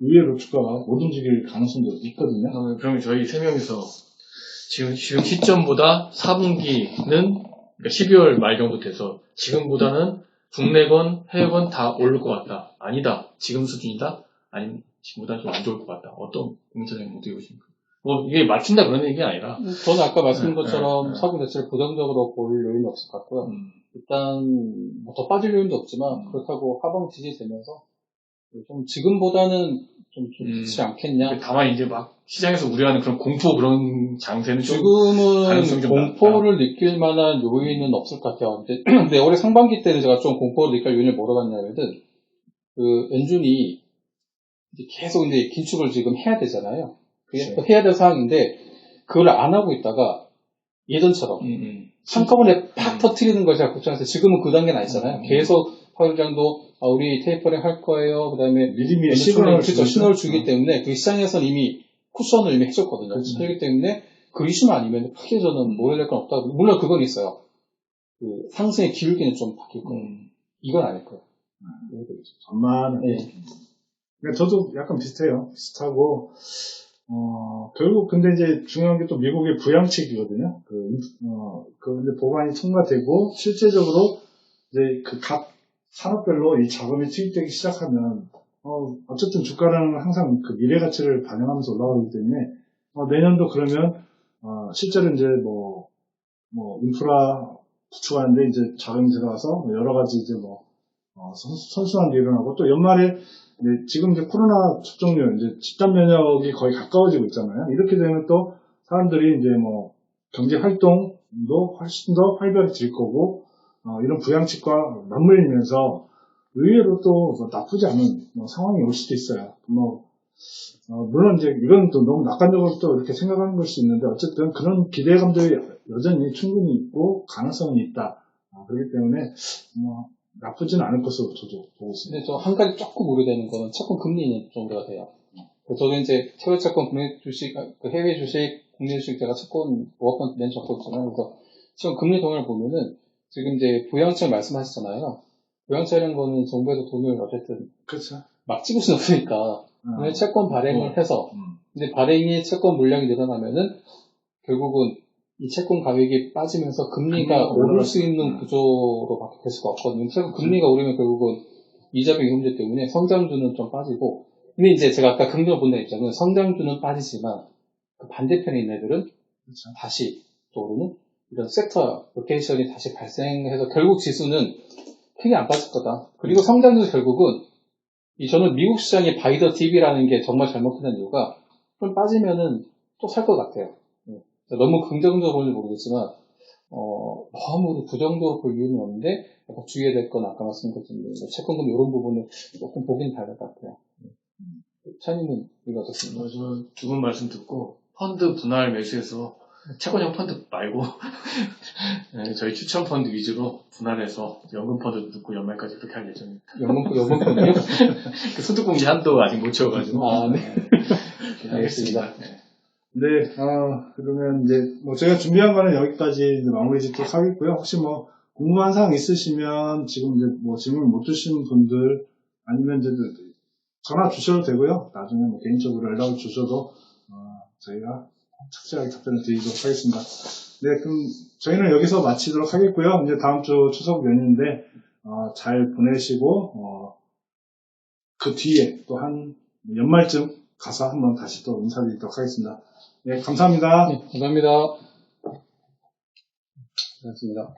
의외로 주가가 못 움직일 가능성도 있거든요. 그러면 저희 3명이서 지금 시점보다 4분기는 그러니까 12월 말 정도 돼서 지금보다는 국내건 해외건 다 오를 것 같다. 아니다. 지금 수준이다. 아니면 지금보다 좀 안 좋을 것 같다. 어떤 공사장님 어떻게 보십니까? 뭐 이게 맞춘다 그런 얘기가 아니라 저는 아까 말씀드린 것처럼 네. 사고 자체를 부정적으로 볼 요인은 없을 것 같고요. 일단 뭐더 빠질 요인도 없지만 그렇다고 하방 지지되면서 좀 지금보다는 좀 좋지 않겠냐. 다만 이제 막 시장에서 우려하는 그런 공포 그런 장세는 좀 지금은 가능성이 좀 공포를 느낄 만한 요인은 없을 것 같아요. 근데 올해 상반기 때는 제가 좀 공포를 느낄 요인을 뭐로 봤냐면은 그 엔준이 계속 이제 긴축을 지금 해야 되잖아요. 그게 그렇죠. 또 해야 될 상황인데 그걸 안 하고 있다가 예전처럼 한꺼번에 팍 터트리는 것이 걱정해서 지금은 그 단계는 아니잖아요. 계속 파월장도 우리 테이퍼링 할 거예요. 그 다음에 미리미리 시그널을 신호를 주기 때문에 그 시장에서는 이미 쿠션을 이미 해줬거든요. 그렇기 때문에 그 이슈만 아니면 크게 저는 모래될 건 없다. 물론 그건 있어요. 그 상승의 기울기는 좀 바뀔 거예요. 이건 아닐 거예요. 전만은. 네. 그러니까 저도 약간 비슷해요. 비슷하고, 결국 근데 이제 중요한 게 또 미국의 부양책이거든요. 근데 법안이 통과되고 실제적으로 이제 그 각 산업별로 이 자금이 투입되기 시작하면 어쨌든 주가는 항상 그 미래 가치를 반영하면서 올라가기 때문에 내년도 그러면 실제로 이제 뭐 인프라 구축하는데 이제 자금이 들어가서 여러 가지 이제 선순환도 일어나고 또 연말에 지금 이제 코로나 접종률 이제 집단 면역이 거의 가까워지고 있잖아요. 이렇게 되면 또 사람들이 이제 경제 활동도 훨씬 더 활발해질 거고 이런 부양책과 맞물리면서 의외로 또 나쁘지 않은 상황이 올 수도 있어요. 물론 이제 이건 또 너무 낙관적으로 또 이렇게 생각하는 걸 수 있는데 어쨌든 그런 기대감들이 여전히 충분히 있고 가능성이 있다. 그렇기 때문에 나쁘지는 않을 것으로 저도 보고 있습니다. 근데 저 한 가지 조금 우려되는 거는 채권 금리 정도가 돼요. 저도 이제 해외 채권, 국내 주식, 해외 주식, 국내 주식 제가 채권 5%, 낸 적도 있잖아요. 그래서 지금 금리 동향을 보면은 지금 이제 부양책 말씀하셨잖아요. 부양책이라는 거는 정부에서 돈을 어쨌든 그렇죠. 막 찍을 수는 없으니까 그냥 채권 발행을 해서 근데 발행이 채권 물량이 늘어나면은 결국은 이 채권 가격이 빠지면서 금리가 오를 수 있는 구조로 될 수가 없거든요. 채권 금리가 오르면 결국은 이자비용 문제 때문에 성장주는 좀 빠지고 근데 이제 제가 아까 금리를 본다는 입장은 성장주는 빠지지만 그 반대편에 있는 애들은 그렇죠. 다시 또 오르는 이런 섹터 로테이션이 다시 발생해서 결국 지수는 크게 안 빠질 거다. 그리고 성장주 결국은 저는 미국 시장의 바이더 DB라는 게 정말 잘못된 이유가 좀 빠지면은 또 살 것 같아요. 너무 긍정적으로 보는지 모르겠지만 너무 부정적으로 볼 이유는 없는데 약간 주의해야 될 건 아까 말씀드린 것처럼 채권금 이런 부분을 조금 보긴 봐야 될 것 같아요. 차님은 이거 어떻습니까? 저는 두 분 말씀 듣고 펀드 분할 매수해서 채권형 펀드 말고 네, 저희 추천 펀드 위주로 분할해서 연금 펀드 듣고 연말까지 그렇게 할 예정입니다. 연금 펀드요? 그 소득공제 한도 아직 못 채워가지고. 네. 알겠습니다. 네, 그러면 이제 저희가 준비한 거는 여기까지 이제 마무리 짓도록 하겠고요. 혹시 궁금한 사항 있으시면 지금 이제 질문 못 주신 분들 아니면 이제 전화 주셔도 되고요. 나중에 개인적으로 연락을 주셔도 저희가 착실하게 답변을 드리도록 하겠습니다. 네, 그럼 저희는 여기서 마치도록 하겠고요. 이제 다음 주 추석 연휴인데 잘 보내시고 그 뒤에 또 한 연말쯤 가서 한번 다시 또 인사드리도록 하겠습니다. 네, 감사합니다. 네, 감사합니다. 고맙습니다.